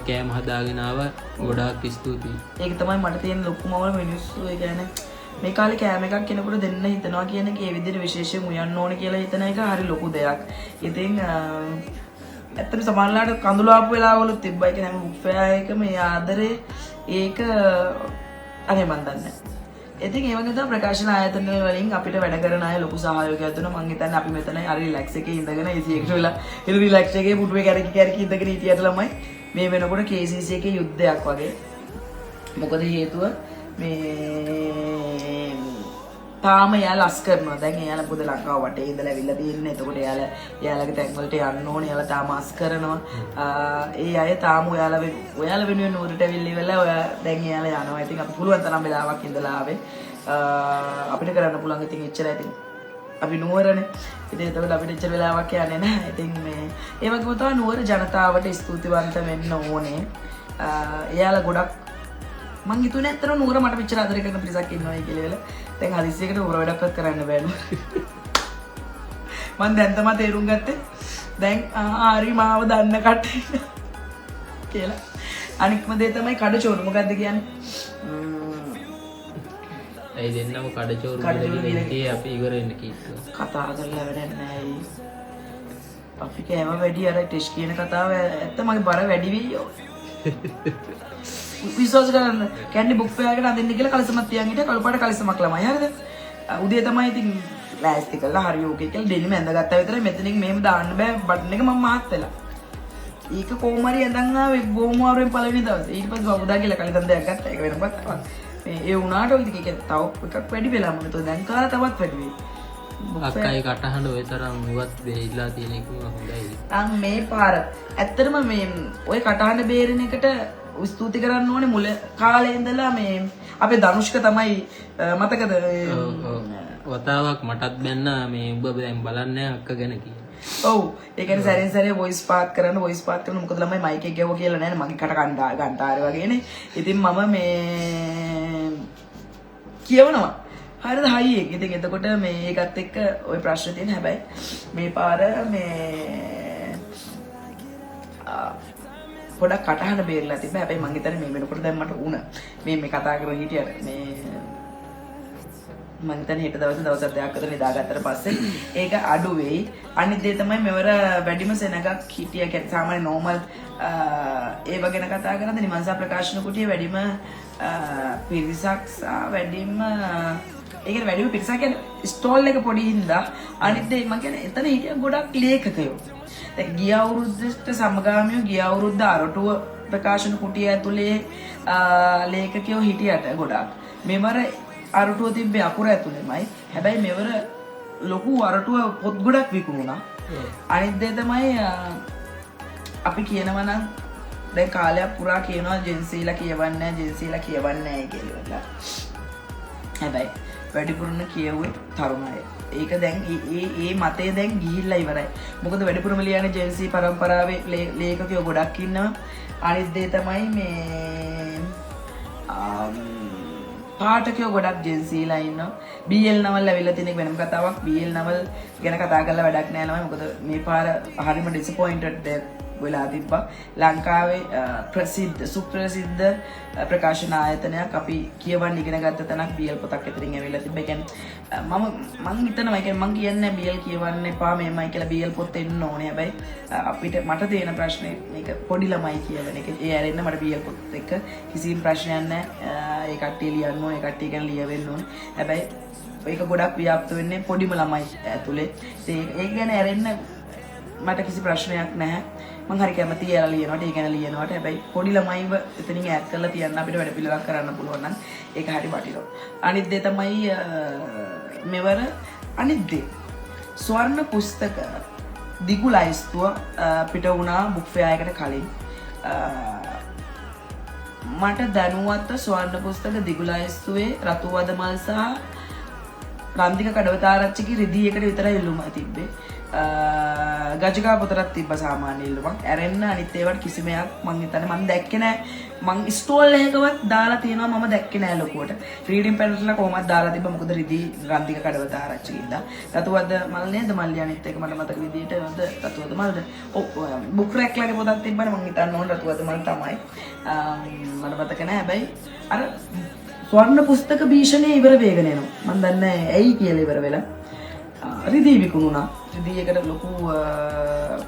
කෑම හදාගෙන ආව ගොඩාක් ස්තුතියි ඒක තමයි මට තියෙන ලොකුම මිනිස්සු ඒ කියන්නේ මේ කාලේ කෑම එකක් කෙනෙකුට දෙන්න හිතනවා කියන එක ඒ විදිහට විශේෂයෙන් උයන්න ඕනේ කියලා හිතන එක හරි ලොකු දෙයක්. ඉතින් ඇත්තට සමහරලාට කඳුළු ආපු වෙලාවලුත් තිබ්බා. ඒ කියන්නේ බුක් ෆෙයාර් එක මේ ආදරේ ඒක අනේ මන් දන්නේ නැහැ. ඉතින් ඒ වගේ තමයි ප්‍රකාශන ආයතන වලින් අපිට වැඩ කරන අය ලොකු සහයෝගයක් දුන්නා. මං හිතන්නේ අපි මෙතන හරි රිලැක්ස් එකේ ඉඳගෙන AC එකට වෙලා ඉතින් රිලැක්ස් එකේ පුටුවේ කැරකි ඉඳගෙන හිටියට ළමයි මේ වෙනකොට KCC එකේ යුද්ධයක් වගේ. මොකද හේතුව මේ තාම එයාලා ලස් කරනවා. දැන් එයාලා පොද ලංකාව වටේ ඉඳලා ඇවිල්ලා තියෙන්නේ. එතකොට එයාලගේ තැන් වලට යන්න ඕනේ. එයාලා තාම අස් කරනවා. ඒ අය තාම ඔයාලා වෙනුවෙන් නුවරට ඇවිල්ලා ඉවරලා ඔයා දැන් එයාලා යනවා. ඉතින් අපි පුළුවන් තරම් වෙලාවක් ඉඳලා ආවේ. අපිට කරන්න පුළුවන් ඉතින් එච්චරයි ඉතින්. අපි නුවරනේ. ඉතින් එතකොට අපිට එච්චර වෙලාවක් යන්නේ නැහැ. ඉතින් මේ ඒ වගේම තමයි නුවර ජනතාවට ස්තුතිවන්ත වෙන්න ඕනේ. එයාලා ගොඩක් මං හිතුවේ නැත්තර නුවර මට මෙච්චර ආදරය කරන පිරිසක් ඉන්නවයි කියලා වෙලා. දැන් හදිස්සියකට උර වැඩක්වත් කරන්න බෑ නෝ. මං දැන් තමයි තේරුම් ගත්තේ. දැන් ආරි මාව දන්න කට්ටිය කියලා. අනික්ම දේ තමයි කඩචෝරු. මොකද්ද කියන්නේ? ඒ දෙන්නම කඩචෝරු කියලා අපි ඉවර වෙන්න කිව්වා. කතා කරලා වැඩක් නැහැ. අපි කෑම වැඩි අර ටෙස් කියන කතාව ඇත්ත මගේ බර වැඩි වෙයි. විශ්වාස කරන්න කැන්ඩි බුක් ෆෙයාර් එකට අදින්න කියලා කලසමක් තියන් හිටියා කළුපාට කලසමක් ළමයි හරිද උදේ තමයි ඉතින් ලෑස්ති කරලා හරි ඕකේ කියලා ඩෙනිම ඇඳගත්තා විතරයි මෙතනින් මෙහෙම දාන්න බෑ බටන් එක මම මහත් වෙලා ඒක කොහොම හරි ඇඳන් ආවේ බොමුවාරුවෙන් පළවෙනි දවසේ ඊට පස්සේ බබුදා කියලා කලින් දෙයක් ගත්තා ඒක වෙන පස්සට මේ ඒ උනාට ඉතින් ඒක තව එකක් වැඩි වෙලා මම තව දැන් කාලා තවත් වැඩි වෙයි අක්කයි කටහඬ ඔය තරම් මුවත් වෙයිලා තියෙන එක හොඳයි අන් මේ පාර ඇත්තටම මේ ඔය කටහඬ බේරෙන එකට ස්තුති කරන්න ඕනේ මුල කාලේ ඉඳලා මේ අපේ ධනුෂ්ක තමයි මතකද වතාවක් මටත් බැන්න මේ උඹ දැන් බලන්නේ අක්ක ගැන කියලා. ඔව් ඒ කියන්නේ සැරෙන් සැරේ වොයිස් පාත් කරන මොකද ළමයි මයික් එක ගැවුවා කියලා නෑනේ මගේ කට ගන්ටාරේ වගේනේ. ඉතින් මම මේ කියවනවා. හරිද හයියෙක්. ඉතින් එතකොට මේ ඒකත් එක්ක ওই ප්‍රශ්න තියෙන හැබැයි මේ පාර මේ පොඩක් කටහඬ බේරලා තිබ්බා. හැබැයි මං හිතන්නේ මේ වෙනකොට දැන් මට උණ මේ කතා කරගෙන හිටියට මේ මම හිතන්නේ හෙට දවස් දෙකක් විතර නිදාගත්තට පස්සේ ඒක අඩු වෙයි. අනිත් දේ තමයි මෙවර වැඩිම සෙනගක් හිටිය කියන්නේ සාමාන්‍ය නෝමල් ඒව ගැන කතා කරද්දී නිමන්සා ප්‍රකාශන කුටියේ වැඩිම පිරිසක් සහ වැඩිම ඒකේ වැඩිම පිරිසක් කියන්නේ ස්ටෝල් එක පොඩි හින්දා අනිත් දේ මම කියන්නේ එතන හිටිය ගොඩක් ලේඛකයෝ. දැන් ගිය අවුරුද්දට සමගාමීව ගිය අවුරුද්ද අරටුව ප්‍රකාශන කුටිය ඇතුලේ ලේඛකයෝ හිටියට ගොඩක් මෙවර අරටුව තිබ්බේ අකුර ඇතුලේමයි. හැබැයි මෙවර ලොකු අරටුව පොත් ගොඩක් විකුණුණා. අනිත් දේ තමයි අපි කියනවා නම් දැන් කාලයක් පුරා කියනවා ජෙන්සීලා කියවන්නේ නැහැ කියලා. හැබැයි වැඩිපුරම කියුවේ තරුණ අය. ඒක දැන් ඒ මතය දැන් ගිහිල්ලා ඉවරයි. මොකද වැඩිපුරම ලියන්නේ ජෙන්සී පරම්පරාවේ ලේඛකයෝ ගොඩක් ඉන්නවා. අනිත් දේ තමයි මේ පාඨකයෝ ගොඩක් ජෙන්සීලා ඉන්නවා. BL නවල් ඇවිල්ලා තියෙන එක වෙනම කතාවක්. BL නවල් ගැන කතා කරලා වැඩක් නෑ ළමයි. මොකද මේ පාර හරිම ඩිසපොයින්ටඩ් වෙලා තිබ්බා. ලංකාවේ සුප්‍රසිද්ධ ප්‍රකාශන ආයතනයක් අපි කියවන්න ඉගෙන ගත්ත තැනක් BL පොතක් ඇතුලින් ඇවිල්ලා තිබ්බා. ඒ කියන්නේ මම හිතනවා ඒ කියන්නේ මම කියන්නේ BL කියවන්න එපා මේමයි කියලා BL පොත් එන්න ඕනේ. හැබැයි අපිට මට තියෙන ප්‍රශ්නේ මේක පොඩි ළමයි කියවන එක. ඒ ඇරෙන්න මට BL පොත් එක්ක කිසිම ප්‍රශ්නයක් නැහැ. ඒ කට්ටිය ලියන්න ඕනේ, ඒ කට්ටිය ගැන ලියවෙන්න ඕනේ. හැබැයි ඒක ගොඩක් ව්‍යාප්ත වෙන්නේ පොඩිම ළමයි ඇතුලේ. ඒක ගැන ඇරෙන්න මට කිසි ප්‍රශ්නයක් නැහැ. මම හරි කැමතියි එයාලා ලියනවට, ඒ ගැන ලියනවට. හැබැයි පොඩි ළමයිව එතනින් ඈඩ් කරලා තියන්න අපිට වැඩ පිළිවෙලක් කරන්න පුළුවන් නම් ඒක හරි වටිනවා. අනිත් දේ තමයි මෙවර අනිත් දේ ස්වර්ණ පුස්තක දිගු ලයිස්තුව පිට වුණා බුක් ෆෙයා එකට කලින්. මට දැනුවත්ව ස්වර්ණ පුස්තක දිගු ලයිස්තුවේ රතු වදමල් සහ රන්දික කඩවතාරච්චිගේ රිදී එකට විතරයි ඉල්ලුම තිබ්බේ. ගජකා පොතරක් තිබ්බ සාමාන්‍ය ඉල්ලුමක්. ඇරෙන්න අනිත් ඒවට කිසිමයක් මං හිතන්නේ මං දැක්කේ නෑ. මං ස්ටෝල් එකකවත් දාලා තියෙනවා මම දැක්කේ නෑ ලොකුවට. රීඩින් පැනල්ලා කොහොමද දාලා තිබ්බ මොකද රිදී රන්දික කඩවතාරච්චි ඉඳලා. රතුවද මල් නේද මල්ලි අනිත් එක මට මතක විදියට හොඳ රතුවද මල්ද. ඔව් බුක් රැක්ලගේ පොතක් තිබ්බනේ මං හිතන්න ඕන රතුවද මල් තමයි. මට මතක නෑ හැබැයි අර ස්වර්ණ පුස්තක භීෂණය ඉවර වේගන එනවා. මම දන්නේ ඇයි කියලා ඉවර වෙලා. රිදී විකුණුණා. රිදීයකට ලොකු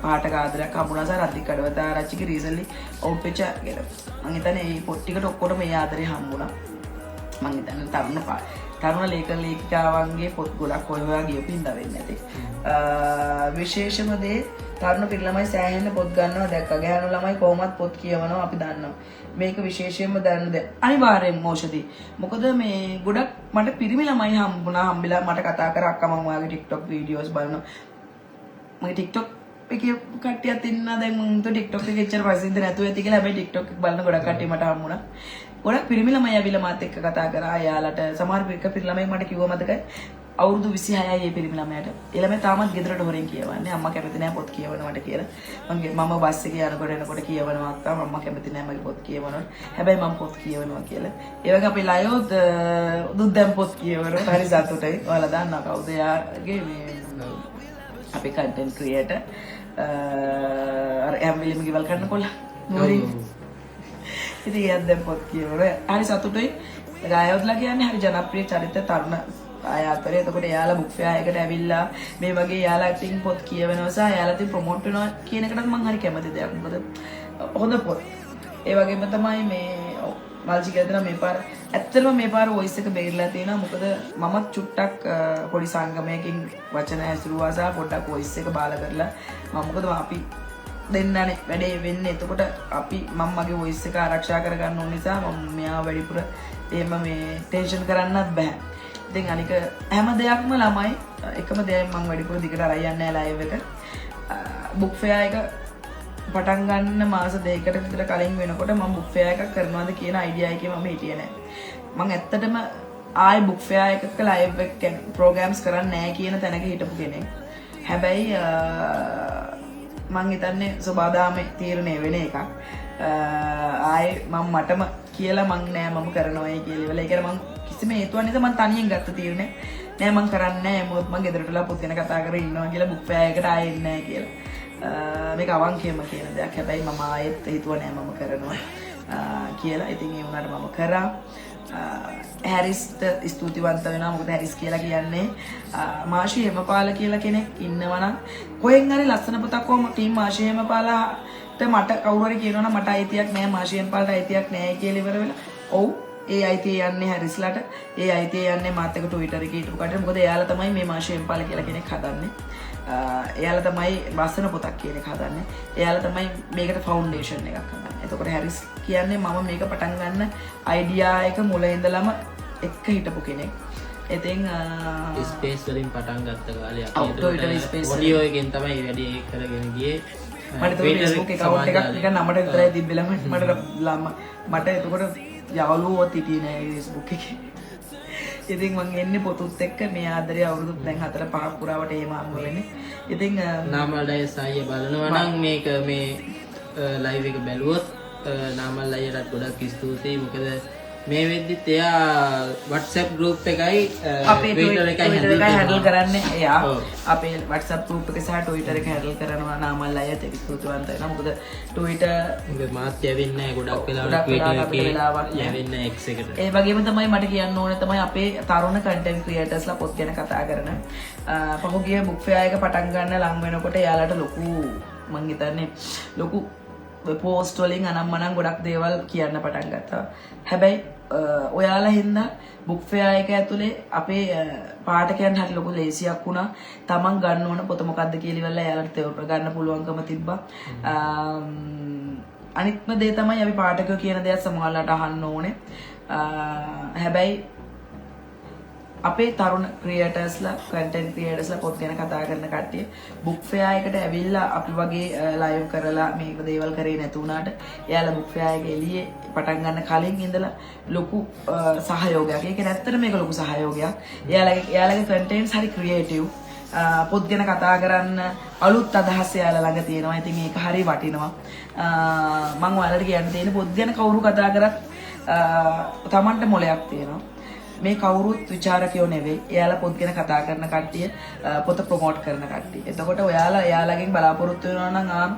පාඨක ආදරයක් හම්බුණා සර් අධික කඩවතාරච්චිගේ රීසන්ලි අවුට් වෙච්ච කියලා. මම හිතන්නේ මේ පොත් ටිකට ඔක්කොටම මේ ආදරේ හම්බුණා. මම හිතන්නේ තරුණ ලේඛිකාවන්ගේ පොත් ගොඩක් හොයවා ගියපු හින්දා වෙන්නේ නැති. විශේෂම දේ තරුණ පිරිළමයි සෑහෙන පොත් ගන්නවා දැක්කා. ගෑනු ළමයි කොහොමත් පොත් කියවනවා අපි දන්නවා. මේක විශේෂයෙන්ම දැනන දේ. අනිවාර්යෙන් මොෂදී. මොකද මේ ගොඩක් මට පිරිමි ළමයි හම්බිලා මට කතා කර අක්කා මම ඔයාගේ TikTok වීඩියෝස් බලනවා. මගේ TikTok එකේ කට්ටියක් ඉන්නා දැන් මම TikTok එකේ එච්චර ප්‍රසිද්ධ නැතුව ඇති කියලා. හැබැයි TikTok එක බලන ගොඩක් කට්ටිය මට හම්බුණා. ගොඩක් පිරිමි ළමයි ඇවිල්ලා මාත් එක්ක කතා කරා. එයාලට සමහර පිරිමි ළමයි මට කිව්වා මතකයි. අවුරුදු 26යි මේ පිරිමි ළමයාට. ඒ ළමයා තාමත් ගෙදරට හොරෙන් කියවන්නේ. අම්මා කැමති නැහැ පොත් කියවනවට කියලා. මම බස් එකේ යනකොට එනකොට කියවනවා අක්කා. අම්මා කැමති නැහැ මගේ පොත් කියවනවට. හැබැයි මම පොත් කියවනවා කියලා. ඒ වගේ අපේ ලයෝත් දුද්දම් පොත් කියවනවා. හරි සතුටුයි. ඔයාලා දන්නවා කවුද යාගේ මේ අපේ කන්ටෙන්ට් ක්‍රියේටර් අර එම්විලිම ගෙවල් කරන කොල්ල නෝරි. ඉතින් එයාත් දැන් පොත් කියවනවා. හරි සතුටුයි. ගායොත්ලා කියන්නේ හරි ජනප්‍රිය චරිත තරුණ අය අතරේ. එතකොට එයාලා බුක් ෆෙයා එකට ඇවිල්ලා මේ වගේ එයාලා ඉතින් පොත් කියවනවා සහ එයාලා ඉතින් ප්‍රොමෝට් වෙනවා කියන එකටත් මම හරි කැමති දෙයක්. මොකද හොඳ පොත්. ඒ වගේම තමයි මේ මල්චි කියලා මේ පාර ඇත්තටම මේ පාර වොයිස් එක බේරලා තියෙනවා. මොකද මමත් චුට්ටක් පොඩි සංගමයකින් වචන ඇසුරුවා සහ පොඩ්ඩක් වොයිස් එක බාලා කරලා මොකද අපි දෙන්නනේ වැඩේ වෙන්නේ. එතකොට අපි මම මගේ වොයිස් එක ආරක්ෂා කරගන්න ඕන නිසා මම මෙයා වැඩිපුර එහෙම මේ ටෙන්ෂන් කරන්නත් බෑ. ඉතින් අනික හැම දෙයක්ම ළමයි එකම දෙයක් මම වැඩිපුර දිගට අරන් යන්නේ නැහැ ලයිව් එක. බුක් ෆෙයා එක පටන් ගන්න මාස දෙකකට විතර කලින් වෙනකොට මම බුක් ෆෙයා එකක් කරනවාද කියන අයිඩියා එකේ මම හිටියේ නැහැ. මම ඇත්තටම ආයි බුක් ෆෙයා එකක ලයිව් එක ප්‍රෝග්‍රෑම්ස් කරන්නේ නැහැ කියන තැනක හිටපු කෙනෙක්. හැබැයි මං හිතන්නේ සබාදාමේ තීරණය වෙන එකක්. ආයි මම මටම කියලා මං නෑ මම කරනවායි කියලා ඉවල. ඒකට මං කිසිම හේතුවක් නැත මං තනියෙන් ගත්ත තීරණය. නෑ මං කරන්නේ නෑ මොකද මං ගෙදරටලා පුත් ගැන කතා කරගෙන ඉන්නවා කියලා බුක් ෆෙයා එකට ආයෙ එන්නේ නෑ කියලා. මේක අවංකේම කියන දෙයක්. හැබැයි මම ආයෙත් හිතුවා නෑ මම කරනවා කියලා. ඉතින් ඒ වුණාට මම කරා. හැරිස්ට ස්තුතිවන්ත වෙනවා. මොකද හැරිස් කියලා කියන්නේ මාෂි හේමපාල කියලා කෙනෙක් ඉන්නවනම් කොහෙන් හරි ලස්සන පොතක් කොහොම ටීම් මාෂි හේමපාලට මට කවුරු හරි කියනවනම් මට අයිතියක් නැහැ, මාෂි හේමපාලට අයිතියක් නැහැ කියලා ඉවර වෙලා ඔව් ඒ අයිතිය යන්නේ හැරිස්ලාට, ඒ අයිතිය යන්නේ මාත් එක්ක Twitter එකේ හිටපු කටට. මොකද එයාලා තමයි මේ මාෂි හේමපාල කියලා කෙනෙක් හදන්නේ. එයාලා තමයි ලස්සන පොතක් කියන එක හදන්නේ. එයාලා තමයි මේකට ෆවුන්ඩේෂන් එකක් හදන්නේ. එතකොට හැරිස් කියන්නේ මම මේක පටන් ගන්න අයිඩියා එක මුල ඉඳලම එක්ක හිටපු කෙනෙක්. ඉතින් ස්පේස් වලින් පටන් ගත්ත කාලේ ඔව්, Twitter space වලින්. ඔඩියෝ එකෙන් තමයි වැඩි කරගෙන ගියේ. මට Facebook account එකක් නිකන් නමට විතරයි තිබ්බෙලා මට එතකොට යාළුවෝ හිටියේ නෑ Facebook එකේ. ඉතින් මං එන්නේ පොතුත් එක්ක මේ ආදරේ අවුරුදු දැන් 4-5ක් පුරාවට එහෙම හම්බ වෙන්නේ. ඉතින් නාමල් ඩයස් අයිය බලනවා නම් මේක මේ ලයිව් එක බැලුවොත් නාමල් අයියටත් ගොඩක් ස්තුතියි. මොකද මේ වෙද්දිත් එයා WhatsApp group එකයි අපේ Twitter එකයි හැන්ඩල් කරන්නේ එයා. ඔව්. අපේ WhatsApp group එක සහ Twitter එක හැන්ඩල් කරනවා නාමල් අයියත් ඒක ස්තුතිවන්ත වෙනවා. මොකද Twitter මොකද මාත් යවෙන්නේ නැහැ ගොඩක් වෙලාවට ගොඩක් Twitter වෙලාවට අපිට වෙලාවක් එකේ නැහැ. යවෙන්නේ X එකට. ඒ වගේම තමයි මට කියන්න ඕනේ තමයි අපේ තරුණ කන්ටෙන්ට් ක්‍රියේටර්ස්ලා පොත් ගැන කතා කරන පහුගිය බුක් ෆෙයාර් එක පටන් ගන්න ලඟ වෙනකොට එයාලට ලොකු මං හිතන්නේ ලොකු පෝස්ට් වලින් අනම්මනම් ගොඩක් දේවල් කියන්න පටන් ගත්තා. හැබැයි ඔයාලා හින්දා බුක් ෆෙයාර් එක ඇතුලේ අපේ පාඨකයන් හරි ලොකු ලේසියක් වුණා. Taman ගන්න ඕන පොත මොකද්ද කියලා ඉවරලා එයාලට තේරුම් ගන්න පුළුවන්කම තිබ්බා. අනිත්ම දේ තමයි අපි පාඨකයෝ කියන දේත් සමහරවිට අහන්න ඕනේ. හැබැයි අපේ තරුණ ක්‍රියේටර්ස්ලා කන්ටෙන්ට් ක්‍රියේටර්ස්ලා පොත් ගැන කතා කරන කට්ටිය බුක් ෆෙයාර් එකට ඇවිල්ලා අපි වගේ ලයිව් කරලා මේක දේවල් කරේ නැතු වුණාට එයාලා බුක් ෆෙයාර් එක එළියේ පටන් ගන්න කලින් ඉඳලා ලොකු සහයෝගයක්. ඒක ඇත්තට මේක ලොකු සහයෝගයක්. එයාලගේ කන්ටෙන්ට්ස් හරි ක්‍රියේටිව්. පොත් ගැන කතා කරන්න අලුත් අදහස් එයාලා ළඟ තියෙනවා. ඉතින් ඒක හරි වටිනවා. මම ඔයාලට කියන්න තියෙන පොත් ගැන කවුරු කතා කරත් Tamanට මොලයක් තියෙනවා. මේ කවුරුත් විචාරකයෝ නෙවෙයි. එයාලා පොත් ගැන කතා කරන කට්ටිය පොත ප්‍රොමෝට් කරන කට්ටිය. එතකොට ඔයාලා එයාලගෙන් බලාපොරොත්තු වෙනවා නම්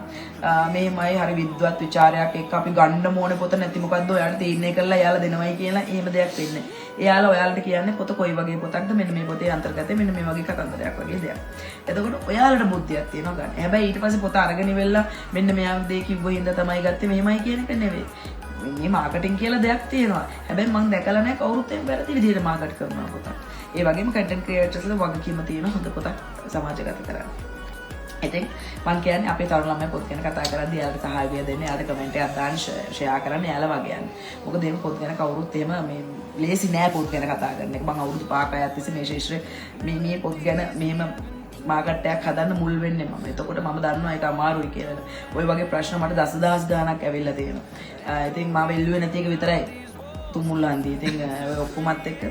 මෙහෙමයි හරි විද්වත් විචාරයක් එක්ක අපි ගන්න ඕනේ පොත නැති මොකද්ද ඔයාලට තීරණය කරලා එයාලා දෙනවයි කියලා එහෙම දෙයක් වෙන්නේ. එයාලා ඔයාලට කියන්නේ පොත කොයි වගේ පොතක්ද මෙන්න මේ පොතේ අන්තර්ගතය මෙන්න මේ වගේ කතන්දරයක් වගේ දෙයක්. එතකොට ඔයාලට බුද්ධියක් තියෙනවා ගන්න. හැබැයි ඊට පස්සේ පොත අරගෙන ඉවෙලා මෙන්න මෙයා දේ කිව්ව හින්දා තමයි ගත්තේ මෙහෙමයි කියන එක නෙවෙයි. මේ මාකටිංగ్ කියලා දෙයක් තියෙනවා. හැබැයි මම දැකලා නැහැ කවුරුත් එහෙම වැරදි විදිහට මාකට් කරනවා පොතක්. ඒ වගේම කන්ටෙන්ට් ක්‍රියේටර්ස්ලා වගකීම තියෙන හොඳ පොතක් සමාජගත කරන්න. ඉතින් මම කියන්නේ අපේ තරුණ ළමයි පොත් ගැන කතා කරද්දී එයාලට සහායය දෙන්න, එයාලට කමෙන්ට් එකක් දාන්න, ෂෙයා කරන්න එයාලා වගේ යන්න. මොකද මේ පොත් ගැන කවුරුත් එහෙම මේ ලේසි නෑ පොත් ගැන කතා කරන එක. මම අවුරුදු 5ක් අයත් තිස්සේ මේ ශාස්ත්‍රයේ මේ පොත් ගැන මෙහෙම මාකට් එකක් හදන්න මුල් වෙන්නේ මම. එතකොට මම දන්නවා ඒක අමාරුයි කියලා. ওই වගේ ප්‍රශ්න මට දසදහස් ගාණක් ඇවිල්ලා තියෙනවා. ඉතින් මම එල්ලුවේ නැති එක විතරයි තුමුල්ලන්දී. ඉතින් ඔය ඔක්කොමත් එක්ක.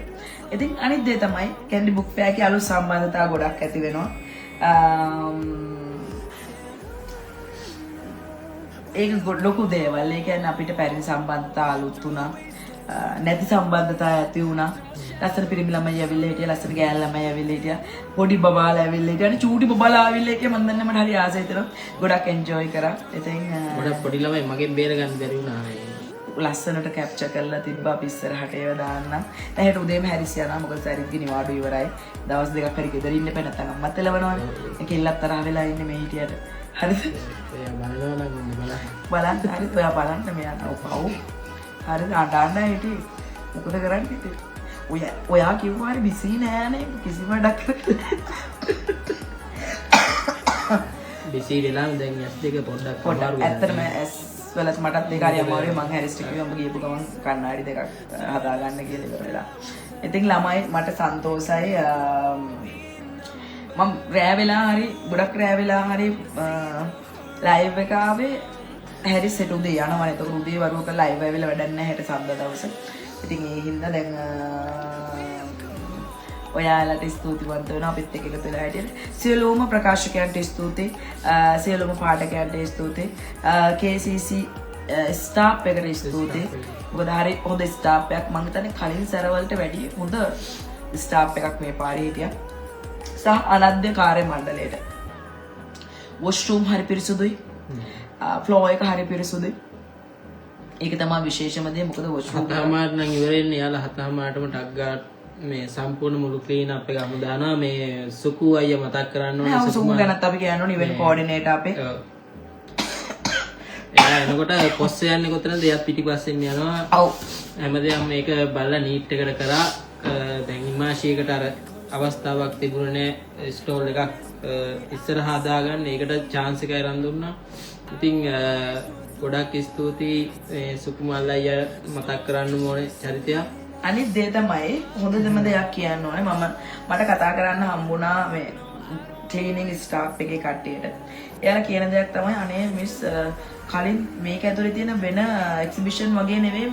ඉතින් අනිත් දේ තමයි කැන්ඩි බුක් ෆෙයාර් එකේ අලුත් සම්බන්ධතා ගොඩක් ඇති වෙනවා. ඒක ලොකු දේවල්. ඒ කියන්නේ අපිට පැරණි සම්බන්ධතා අලුත් වුණා. නැති සම්බන්ධතා ඇති වුණා. ලස්සන පිරිමි ළමයි ඇවිල්ලා හිටියා, ලස්සන ගෑල් ළමයි ඇවිල්ලා හිටියා, පොඩි බබාලා ඇවිල්ලා හිටියා. අනේ චූටි බබාලා ආවිල්ලා හිටියා. මම දන්නේ මට හරි ආසයි හිතෙනවා. ගොඩක් එන්ජොයි කරා. ඉතින් ගොඩක් පොඩි ළමයි මගෙන් බේර ගන්න බැරි වුණා. ලස්සනට කැප්චර් කරලා තිබ්බා අපි ඉස්සරහට ඒව දාන්න. දැන් උදේම හැරිස් යනවා. මොකද සරිත්ගේ නිවාඩු ඉවරයි. දවස් දෙකක් හරි ගෙදර ඉන්න එපා නැත්නම් අම්මත් එලවනවනේ. ඒක ඉල්ලත් තරහ වෙලා ඉන්නේ මේ හිටියට. හරිද? එයා බලනවා නම් බලන්න. බලන්න හරිද? ඔයා බලන්න මෙයා ඔව්. හරිද? අඬන්න හිටියේ. මොකද කරන්නේ? ඔයා කිව්වා හරි බිසි නෑනේ කිසිම වැඩක් බිසි වෙලා දැන් ඇස් දෙක පොඩ්ඩක් පොඩ්ඩක් ඇත්තටම ඇස් වලත් මටත් දෙක හරි අමාරුයි. මං හැරිස්ට කිව්වා උඹ ගියපු ගමන් කණ්ණාඩි දෙකක් හදාගන්න කියලා ඉවර වෙලා. ඉතින් ළමයි මට සන්තෝෂයි. මම රෑ වෙලා හරි ගොඩක් රෑ වෙලා හරි ලයිව් එක ආවේ හැරිස් හෙට උදේ යනවා. ඒක උදේ වරුවක ලයිව් ආවෙලා වැඩක් නැහැ හෙට සම්බ දවස. ඉතින් ඒ හින්දා දැන් ඔයාලට ස්තුතිවන්ත වෙනවා අපිත් එක්ක එකතු වෙලා හිටියට. සියලුම ප්‍රකාශකයන්ට ස්තුතියි. සියලුම පාඨකයන්ට ස්තුතියි. KCC ස්ටාෆ් එකට ස්තුතියි. මොකද හරි හොඳ ස්ටාෆ් එකක් මම හිතන්නේ කලින් සැරවලට වැඩිය හොඳ ස්ටාෆ් එකක් මේ පාරේ හිටියා. සහ අනධ්‍ය කාර්ය මණ්ඩලයට. වොෂ්රූම් හරි පිරිසුදුයි. ෆ්ලෝ එක හරි පිරිසුදුයි. ඒක තමයි විශේෂම දේ. මොකද වොෂ්රූම් හතමාර නම් ඉවරෙන්නේ යාලා හතමාරටම ටක් ගාලා මේ සම්පූර්ණ මුළු ක්ලීන් අප් එක ගමු දානවා. මේ සුකු අයියා මතක් කරන්න ඕනේ. නෑ සුකු ගැනත් අපි කියන්න ඕනේ ඉවෙන්ට් කෝඩිනේටර් අපේ. එයා එනකොට කොස්ස යන්නේ කොතනද? එයාත් පිටිපස්සෙන් යනවා. ඔව්. හැමදේම මේක බලලා නීට් එකට කරා. දැන් හිමාශීකට අර අවස්ථාවක් තිබුණේ නෑ ස්ටෝල් එකක් ඉස්සරහා දාගන්න. ඒකට chance එකක් අරන් දුන්නා. ඉතින් ගොඩක් ස්තුතියි සුකුමල් අයියා මතක් කරන්න ඕනේ චරිතයක්. අනිත් දේ තමයි හොඳම දෙයක් කියන්න ඕනේ. මට කතා කරන්න හම්බුණා මේ ක්ලීනින් ස්ටාෆ් එකේ කට්ටියට. එයාලා කියන දෙයක් තමයි අනේ මිස් කලින් මේක ඇතුලේ තියෙන වෙන එක්සිබිෂන් වගේ නෙවෙයි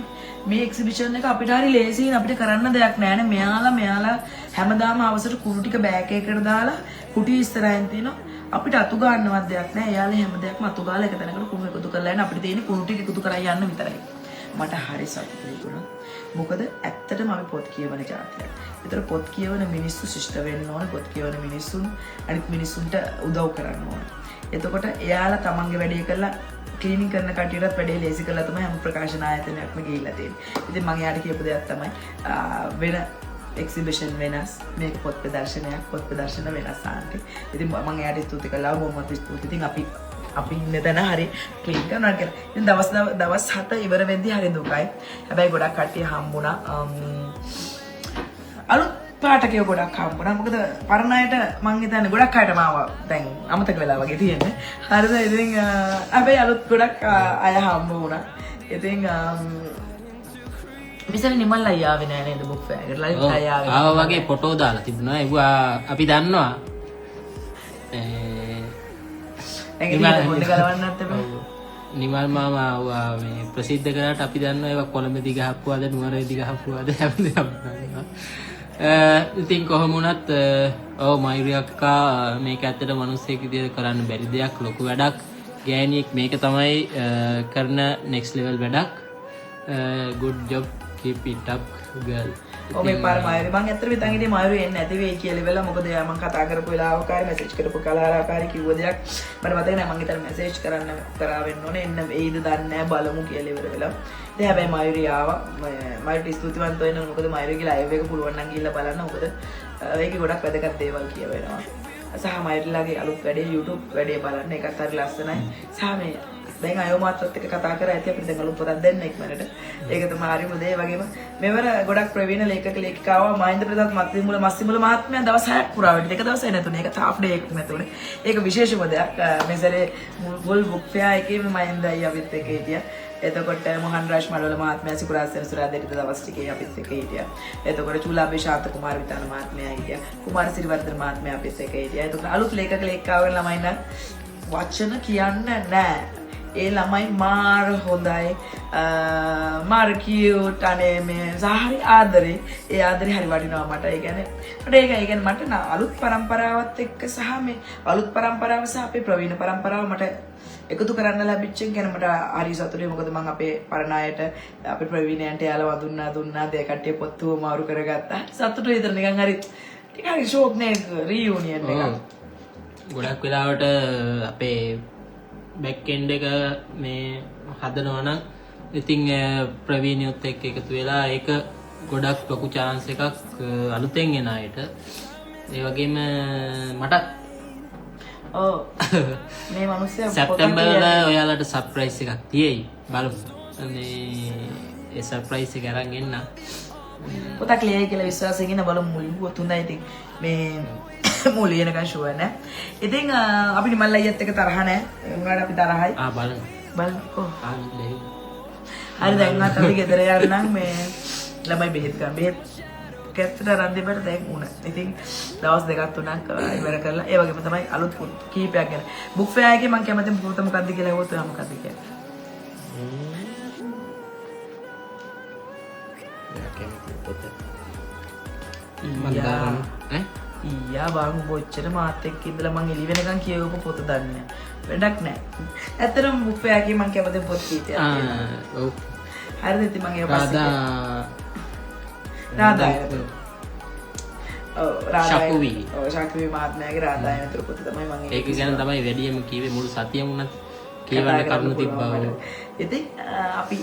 මේ එක්සිබිෂන් එක අපිට හරි ලේසියෙන් අපිට කරන්න දෙයක් නෑ නේ. මෙයාලා හැමදාම අවසර කුරු ටික බෑග් එකකට දාලා කුටි ඉස්සරහින් තියෙනවා. අපිට අතු ගන්නවත් දෙයක් නෑ. එයාලා හැම දෙයක්ම අතු ගාලා එක තැනකට කුණු එකතු කරලා යන අපිට තියෙන්නේ කුණු ටික එකතු කරලා යන්න විතරයි. මට හරි සතුටුයි දුණා. මොකද ඇත්තටම අපි පොත් කියවන ජාතියක්. ඒතර පොත් කියවන මිනිස්සු ශිෂ්ට වෙන්න ඕනේ. පොත් කියවන මිනිස්සුන් අනිත් මිනිස්සුන්ට උදව් කරන්න ඕනේ. එතකොට එයාලා තමන්ගේ වැඩේ කරලා ක්ලීනින් කරන කට්ටියටත් වැඩේ ලේසි කරලා තමයි හැම ප්‍රකාශන ආයතනයක්ම ගිහිල්ලා තියෙන්නේ. ඉතින් මම එයාට කියපු දෙයක් තමයි වෙන එක්සිබිෂන් වෙනස් මේක පොත් ප්‍රදර්ශන වෙනස් ආන්ටි. ඉතින් මම එයාට ස්තුති කළා. බොහොමත් ස්තුතියි. ඉතින් අපි ඉන්න තැන හරි ක්ලීන් කරනවා කියලා. ඉතින් දවස් 7 ඉවර වෙද්දී හරි දුකයි. හැබැයි ගොඩක් කට්ටිය හම්බුණා. අලුත් පාඨකයෝ ගොඩක් හම්බුණා. මොකද පරණ අයට මං හිතන්නේ ගොඩක් අයට මාව දැන් අමතක වෙලා වගේ තියෙන්නේ. හරිද? ඉතින් හැබැයි අලුත් ගොඩක් අය හම්බ වුණා. ඉතින් විසර නිමල් අයියා ආවේ නෑ නේද බුක් ෆෙයාර් එකට? ලලිත් අයියා ආවා වගේ ෆොටෝ දාලා තිබුණා. ඒක අපි දන්නවා. නිමල් මාමා ආවා මේ ප්‍රසිද්ධ කරාට අපි දන්නවා ඒවා කොළඹ දිගහප්පුවාද නුවර දිගහප්පුවාද හැමදේම දන්නවා. ඉතින් කොහොම වුණත් ඔව් මයුරි අක්කා මේක ඇත්තට මිනිස්සෙක් විදියට කරන්න බැරි දෙයක්, ලොකු වැඩක්. ගෑණියෙක් මේක තමයි කරන next level වැඩක්. good job, keep it up girl. මේ පාර මයුරි මං ඇත්තට හිතන් හිටියේ මයුරි එන්නේ නැති වෙයි කියලා වෙලා. මොකද එයා මං කතා කරපු වෙලාවකාරී මැසේජ් කරපු කලාකාරී කිව්ව දෙයක් මට මතක නැහැ. මං හිතන්නේ මැසේජ් කරා වෙන්න ඕනේ. එන්න එයිද දන්නේ නැහැ, බලමු කියලා ඉවර වෙලා. ඉතින් හැබැයි මයුරි ආවා. මයුරිට ස්තුතිවන්ත වෙන්න ඕනේ. මොකද මයුරිගේ ලයිව් එක පුළුවන් නම් ගිහිල්ලා බලන්න. මොකද ඒකේ ගොඩක් වැදගත් දේවල් කියවෙනවා. සහ මයුරිලාගේ අලුත් වැඩේ YouTube වැඩේ බලන්න. ඒකත් හරි ලස්සනයි. සහ මේ දැන් අයෝමාත්වත් එක්ක කතා කරා ඇති අපිට දැන් අලුත් පොතක් දෙන්න ඉක්මනට. ඒක තමයි හරිම දේ. වගේම මෙවර ගොඩක් ප්‍රවීණ ලේඛක ලේඛිකාව මහින්ද ප්‍රසාද් මස්සිමුල මහත්මයා දවස් 6ක් පුරා වැඩි. එක දවසයි නැතුනේ. ඒක half day එකක් නැතුනේ. ඒක විශේෂම දෙයක්. මේ සැරේ මුල් බුක් ෆෙයාර් එකේ මහින්ද අයියා අපිත් එක්ක හිටියා. එතකොට මොහන් රාජ් මඩවල මහත්මයා සිකුරාසෙන් සුරාදේට දවස් ටිකේ අපිත් එක්ක හිටියා. එතකොට චූලාභේ ශාන්ත කුමාර විතාන මහත්මයා හිටියා. කුමාර සිරිවර්ධන මහත්මයා අපිත් එක්ක හිටියා. එතකොට අලුත් ලේඛක ලේඛිකාවන් ළමයි නම් වචන කියන්නේ නැහැ. ඒ ළමයි මාර හොඳයි, මාර කියුට්. අනේ මේ සාහරි ආදරේ. ඒ ආදරේ හරි වටිනවා මට. ඒ කියන්නේ මට අලුත් පරම්පරාවත් එක්ක සහ මේ අලුත් පරම්පරාව සහ අපේ ප්‍රවීණ පරම්පරාව මට එකතු කරන්න ලැබිච්ච එක ගැන මට හරි සතුටුයි. මොකද මම අපේ පරණ අයට අපේ ප්‍රවීණයන්ට යාළුවා දුන්නා දෙය කට්ටිය පොත්තුව මාරු කරගත්තා. සතුටුයි. ඒතර නිකන් හරි ටිකක් හරි ෂෝක් නේ රියුනියන් එක. ගොඩක් වෙලාවට අපේ බැක් එන්ඩ් එක මේ හදනවා නම් ඉතින් ප්‍රවීණයොත් එක්ක එකතු වෙලා ඒක ගොඩක් ලොකු chance එකක් අලුතෙන් එන අයට. ඒ වගේම මට මේ මිනිස්සයා සැප්තැම්බර් වල ඔයාලට සර්ප්‍රයිස් එකක් තියෙයි. බලමු. මේ ඒ සර්ප්‍රයිස් එක අරන් එන්න. පොතක් ලියයි කියලා විශ්වාසයෙන් ඉන්න බලමු. මුලින්ම තුන්දා ඉතින් මේ මුලියනකන් ෂුවර් නෑ. ඉතින් අපි නිමල් අයියත් එක්ක තරහ නෑ. උනාට අපි තරහයි. බලමු. බලමු. හරි දැන් අපි ගෙදර යන්න මේ ළමයි බෙහෙත් ගන්න. බෙහෙත් කැත්තට රන් දෙන්නට දැන් උණ. ඉතින් දවස් දෙකක් තුනක් ඉවර කරලා ඒ වගේම තමයි අලුත් පොත් කීපයක් ගැන. බුක් ෆෙයාර් එකේ මම කැමතිම පොත මොකක්ද කියලා අහුවොත් ඔයා මොකක්ද කියන්නේ? මන්දාරම් ඊයා බං බොච්චර මාත් එක්ක ඉඳලා මං එළි වෙනකන් කියවපු පොත දන්නේ වැඩක් නැහැ. ඇත්තටම බුක් ෆෙයාර් එකේ මං කැමතිම පොත් කීපයක් තියෙනවා. ඔව්. හරිද? ඉතින් මං ඒක පස්සේ රාධායන ශක්වී මහත්මයාගේ රාධායන තුරු පොත තමයි මම ඒක ගැන තමයි වැඩියම කිව්වේ මුළු සතියම උනත් කියවන්න කරුණු තිබ්බා. ඉතින් අපි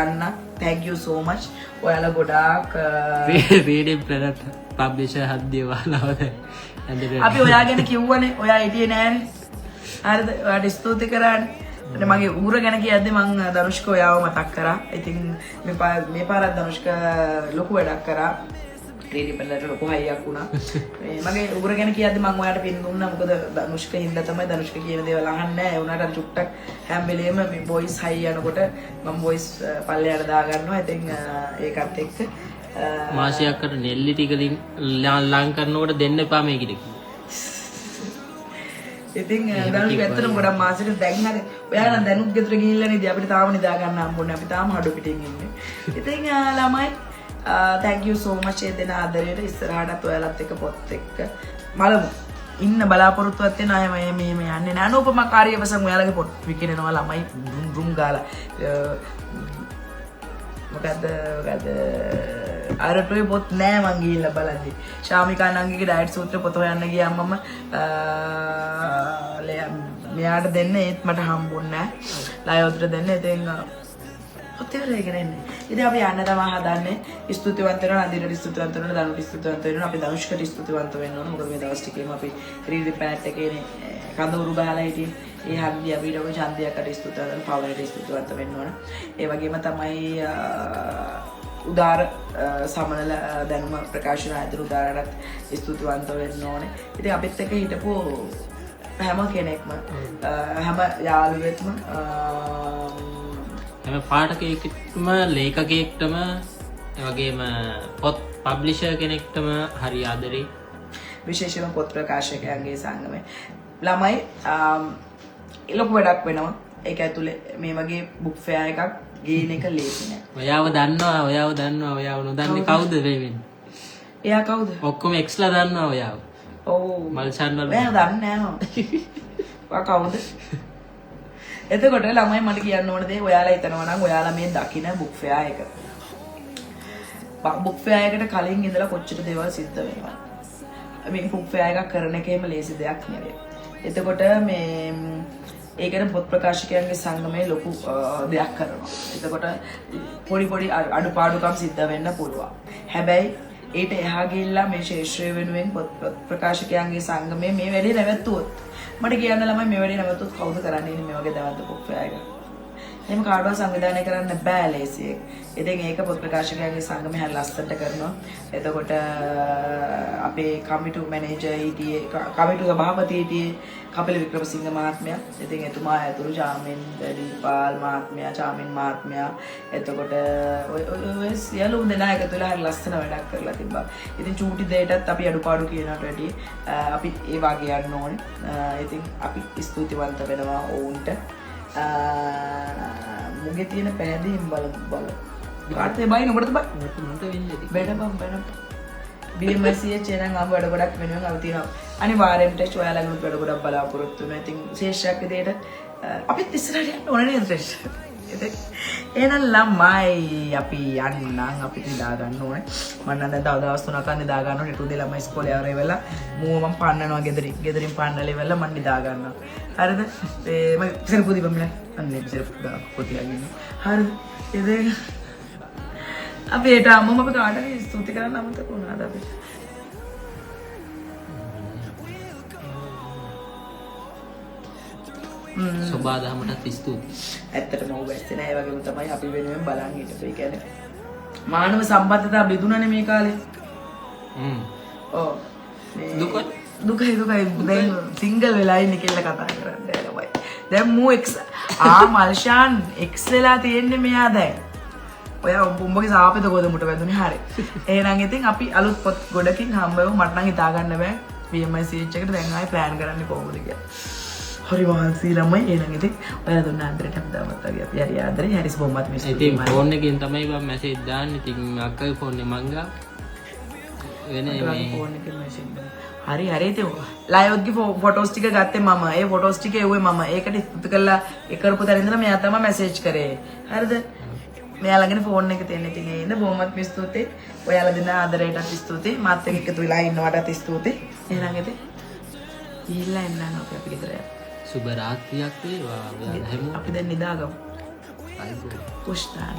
යන්න thank you so much. ඔයාලා ගොඩාක් reading planet publisher හද්දිය වහනවද? අපි ඔයා ගැන කිව්වනේ. ඔයා හිටියේ නෑනේ. හරිද? ඔයාට ස්තුති කරානේ. මගේ ඌර ගැන කියද්දි මං ධනුෂ්ක ඔයාව මතක් කරා. ඉතින් මේ පාරත් ධනුෂ්ක ලොකු වැඩක් කරා. රීඩින් ප්ලැනට් ලොකු හයියක් වුණා. මගේ ඌර ගැන කියද්දි මං ඔයාට පින් දුන්නා. මොකද ධනුෂ්ක හින්දා තමයි ධනුෂ්ක කියන දේවල් අහන්නේ නැහැ. ඒ වුණාට චුට්ටක් හැම වෙලේම මේ වොයිස් හයි යනකොට මම වොයිස් පල්ලෙයට දා ගන්නවා. ඉතින් ඒකත් එක්ක මාසියක්කට නෙල්ලි ටික ලං කරනකොට දෙන්න එපා මේකට. ඉතින් ධනුෂ්ක ඇත්තටම ගොඩක් මාසෙකට දැන් හරි ඔයා නම් දැනුත් ගෙදර ගිහිල්ලා නේද අපිට තාම නිදා ගන්න හම්බුනේ. අපි තාම හඩු පිටින් ඉන්නේ. ඉතින් ළමයි thank you so much ඒ දෙන ආදරයට ඉස්සරහටත් ඔයාලත් එක්ක පොත් එක්ක බලමු. ඉන්න බලාපොරොත්තුවත් වෙන අය මේ යන්නේ නෑ. අනුපමාකාරී වසන් ඔයාලගේ පොත් විකිනනවා ළමයි රුම් ගාලා. මොකද අරටුවේ පොත් නෑ මං ගිහිල්ලා බලද්දි. ශාමිකා නංගිගේ ඩයට් සූත්‍ර පොත හොයන්න ගියාම මම මෙයාට දෙන්න ඒත් මට හම්බුන්නේ නෑ. ලයෝද්‍ර දෙන්න. ඉතින් ඔතේලා ඉගෙන ඉන්නේ. ඉතින් අපි යන්න තමයි හදන්නේ. ස්තුතිවන්ත වෙනවා නන්දිරට ස්තුතිවන්ත වෙනවා දනුට ස්තුතිවන්ත වෙනවා. අපි ධනුෂ්කට ස්තුතිවන්ත වෙන්න ඕන. මොකද මේ දවස් ටිකේම අපි රීඩින් ප්ලැනට් එකේනේ කඳවුරු ගහලා හිටියේ. ඒ හන්දිය අපිට ඔය ඡන්දයකට ස්තුතිවන්ත වෙනවා. පවරට ස්තුතිවන්ත වෙන්න ඕන. ඒ වගේම තමයි උදාර සමනල දැනුම ප්‍රකාශන ආයතන උදාරටත් ස්තුතිවන්ත වෙන්න ඕනේ. ඉතින් අපිත් එක්ක හිටපු හැම කෙනෙක්ම හැම යාළුවෙක්ම හැම පාඨකයෙක්ටම ලේඛකයෙක්ටම එවැගේම පොත් පබ්ලිෂර් කෙනෙක්ටම හරි ආදරේ. විශේෂයෙන්ම පොත් ප්‍රකාශකයන්ගේ සංගමය ළමයි ලොකු වැඩක් වෙනවා. ඒක ඇතුලේ මේ වගේ බුක් ෆෙයා එකක් ගේන එක ලේසි නෑ. ඔයාව දන්නවා ඔයාව නොදන්නේ කවුද වෙන්නේ? එයා කවුද? ඔක්කොම එක්ස්ලා දන්නවා ඔයාව. ඔව් මල්ෂාන් වල මම දන්නේ නෑ මම. ඔයා කවුද? එතකොට ළමයි මට කියන්න ඕන දේ ඔයාලා හිතනවා නම් ඔයාලා මේ දකින බුක් ෆෙයා එක. බුක් ෆෙයා එකට කලින් ඉඳලා කොච්චර දේවල් සිද්ධ වෙනවා. මේ බුක් ෆෙයා එකක් කරන එකේම ලේසි දෙයක් නෙවෙයි. එතකොට මේ ඒකට පොත් ප්‍රකාශකයන්ගේ සංගමයේ ලොකු දෙයක් කරනවා. එතකොට පොඩි අඩුපාඩුකම් සිද්ධ වෙන්න පුළුවන්. හැබැයි ඊට එහා ගිහිල්ලා මේ ශේෂ්ත්‍රය වෙනුවෙන් පොත් ප්‍රකාශකයන්ගේ සංගමයේ මේ වැඩේ නැවතුවොත් මට කියන්න ළමයි මේ වැඩේ නැවතුවොත් කවුද කරන්නේ මේ වගේ දවල්ද පොත් ෆෙයා එක. එහෙම කාටවත් සංවිධානය කරන්න බෑ ලේසියෙන්. ඉතින් ඒක පොත් ප්‍රකාශකයන්ගේ සංගමය හැර ලස්සනට කරනවා. එතකොට අපේ කමිටු මැනේජර් හිටියේ කමිටු සභාපති හිටියේ කපිල වික්‍රමසිංහ මහත්මයා. ඉතින් එතුමා ඇතුළු චාමින් දීපාල් මහත්මයා චාමින් මහත්මයා එතකොට ඔය සියලුම දෙනා එකතු වෙලා හරි ලස්සන වැඩක් කරලා තිබ්බා. ඉතින් චූටි දෙයටත් අපි අඩුපාඩු කියනකට වැඩිය අපි ඒ වගේ යන්න ඕනේ. ඉතින් අපි ස්තුතිවන්ත වෙනවා ඔවුන්ට. මුගේ තියෙන පැහැදීම් බලමු. කාටද බයින ඔබට බයි? මට වෙන්නේ. බැලපම්. BMC channel නම් වැඩ ගොඩක් වෙනවා අපි තියෙනවා. අනිවාර්යයෙන්ම ටෙස්ට් ඔයාලගෙනුත් වැඩ ගොඩක් බලාපොරොත්තු වෙනවා. ඉතින් ශේෂ්ඨයක් විදියට අපිත් ඉස්සරහට යන්න ඕනේ නේද ටෙස්ට්? ඉතින් එහෙනම් ළමයි අපි යන්නම් අපිට නිදා ගන්න ඕනේ. මම නම් දැන් තව දවස් 3ක් නිදා ගන්න ඕනේ. ඊට උදේ ළමයි ඉස්කෝලේ ආවර වෙලා මූව මම පන්නනවා ගෙදරින් පන්නලා ඉවරලා මම නිදා ගන්නවා. හරිද? මම සෙල්ෆු දීපම් අන්නේ සෙල්ෆු පොතියගෙන. හරිද? ඉතින් අපි ඒට අම්මම අපිට ආඩරේ ස්තුති කරන්න අමතක වුණාද අපිට? සබාදහමටත් ස්තුතියි. ඇත්තටම ඔව් ඇත්තේ නෑ. ඒ වගේම තමයි අපි වෙනුවෙන් බලන් හිටපු. ඒ කියන්නේ මානව සම්බන්ධතා බෙදුණානේ මේ කාලේ. ඔව්. දුකයි දැන් සිංගල් වෙලා ඉන්නේ කියලා කතා කරන්නේ ළමයි. දැන් මූ එක්ස් මල්ෂාන් එක්ස් වෙලා තියෙන්නේ මෙයා දැන්. ඔයා උඹගේ සාපේද ගොඩමුට වැදුනේ හරි. එහෙනම් ඉතින් අපි අලුත් පොත් ගොඩකින් හම්බවෙමු. මට නම් හිතා ගන්න බෑ BMC එකට දැන් ආයේ ප්ලෑන් කරන්නේ කොහොමද කියලා. හරි වහන්සී ළමයි. එහෙනම් ඉතින් ඔයා දුන්න ආදරයට හැමදාමත් වගේ අපි හරි ආදරේ හරිස් බොම්මත් මිස්. ඉතින් ෆෝන් එකෙන් තමයි මම මැසේජ් දාන්නේ. ඉතින් අක්කගේ ෆෝන් එක මං ගා වෙන මේ ෆෝන් එකෙන් මැසේජ් හරි ඉතින් ලයෝත්ගේ ෆොටෝස් ටික ගත්තේ මම. ඒ ෆොටෝස් ටික එව්වේ මම. ඒකට ස්තුති කළා. ඒ කරපු තැන ඉඳලා මෙයා තමයි මැසේජ් කරේ. හරිද? මෙයා ළඟනේ ෆෝන් එක තියෙන. ඉතින් ඒ ඉඳ බොහොමත් ස්තුතියි. ඔයාලා දෙන ආදරයටත් ස්තුතියි. මාත් එක්ක එකතු වෙලා ඉන්නවටත් ස්තුතියි. එහෙනම් ඉතින් ඊළඟ එන්නම් අපි ගෙදර යමු. සුබ රාත්‍රියක් වේවා ඔයාලා හැමෝම. අපි දැන් නිදාගමු. අයිබෝ. පුෂ්ඨාන.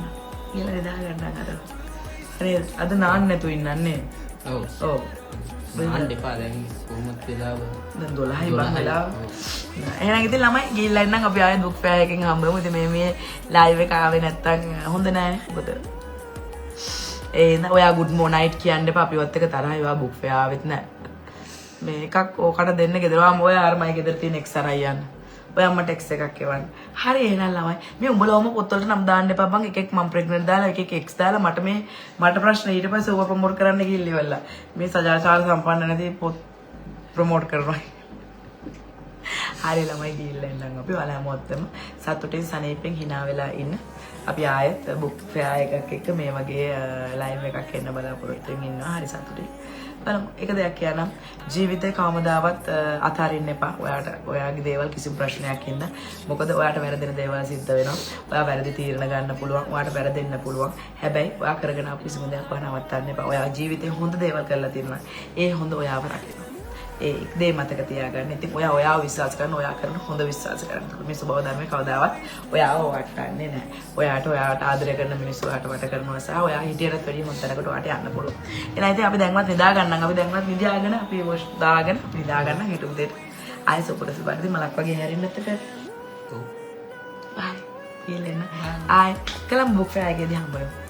ඊළඟ නිදා ගන්න අර. අනේ අද නාන්න නැතු ඉන්නන්නේ. ඔව්. ඔව්. නාන්න එපා දැන් කොහොමද වෙලාව? දැන් 12යි බං වෙලාව. එහෙනම් ඉතින් ළමයි ගිහිල්ලා ඉන්නම් අපි ආයෙත් බුක් ෆෙයාර් එකකින් හම්බෙමු. ඉතින් මේ ලයිව් එක ආවේ නැත්තම් හොඳ නෑනේ. මොකද ඔයා good morning කියන්න එපා. අපිවත් එක තරහයි ඔයා බුක් ෆෙයාර් ආවෙත් නෑ. මේ එකක් ඕකට දෙන්න ගෙදර. ඔයා අරමයි ගෙදර තියෙන එක්ස් අරයි යන්න. ඔයා අම්මට එක්ස් එකක් එවන්න. හරි එහෙනම් ළමයි. මේ උඹලවම පොත්වලට නම් දාන්න එපා බං. එකෙක් මම ප්‍රෙග්නන්ට් දාලා එකෙක් එක්ස් දාලා මට ප්‍රශ්න ඊට පස්සේ ඕවා ප්‍රොමෝට් කරන්න ගිහින් ඉවරලා. මේ සදාචාර සම්පන්න නැති පොත් ප්‍රොමෝට් කරනවා. හරි ළමයි ගිහිල්ලා ඉන්නම් අපි ඔයාලා හැමෝටම සතුටින් සනීපෙන් hina වෙලා ඉන්න. අපි ආයෙත් බුක් ෆෙයාර් එකක් එක්ක මේ වගේ ලයිව් එකක් එන්න බලාපොරොත්තු වෙමින් ඉන්නවා. හරි සතුටින්. බලමු එක දෙයක් කියන්නම්. ජීවිතේ කවමදාවත් අතාරින්න එපා. ඔයාගේ දේවල් කිසිම ප්‍රශ්නයක් හින්ද. මොකද ඔයාට වැරදෙන දේවල් සිද්ධ වෙනවා. ඔයා වැරදි තීරණ ගන්න පුළුවන්. ඔයාට වැරදෙන්න පුළුවන්. හැබැයි ඔයා කරගෙන ආපු කිසිම දෙයක් ඔයා නවත්තන්න එපා. ඔයා ජීවිතේ හොඳ දේවල් කරලා තියෙනවා. ඒ හොඳ ඔයාව රකින්න. ඒ දේ මතක තියාගන්න. ඉතින් ඔයාව විශ්වාස කරන ඔයා කරන හොඳ විශ්වාස කරන්න. මේ ස්වභාව ධර්මයේ කවදාවත් ඔයාව වටන්නේ නැහැ. ඔයාට ආදරය කරන මිනිස්සු ඔයාට වට කරනවා සහ ඔයා හිටියට වැඩිය හොඳ තැනකට ඔයාට යන්න පුළුවන්. එහෙනම් ඉතින් අපි දැන්වත් නිදා ගන්නම්. අපි දැන්වත් නිදාගෙන අපි වොෂ් දාගෙන නිදා ගන්න හිටු උදේට ආයෙ සොපරස බඩේ මලක් වගේ හැරෙන්නත් එපා. ඔව්. බයි. ඊළඟ ආයෙ කලම් බුක් ෆෙයාර් එකේදී හම්බවෙමු.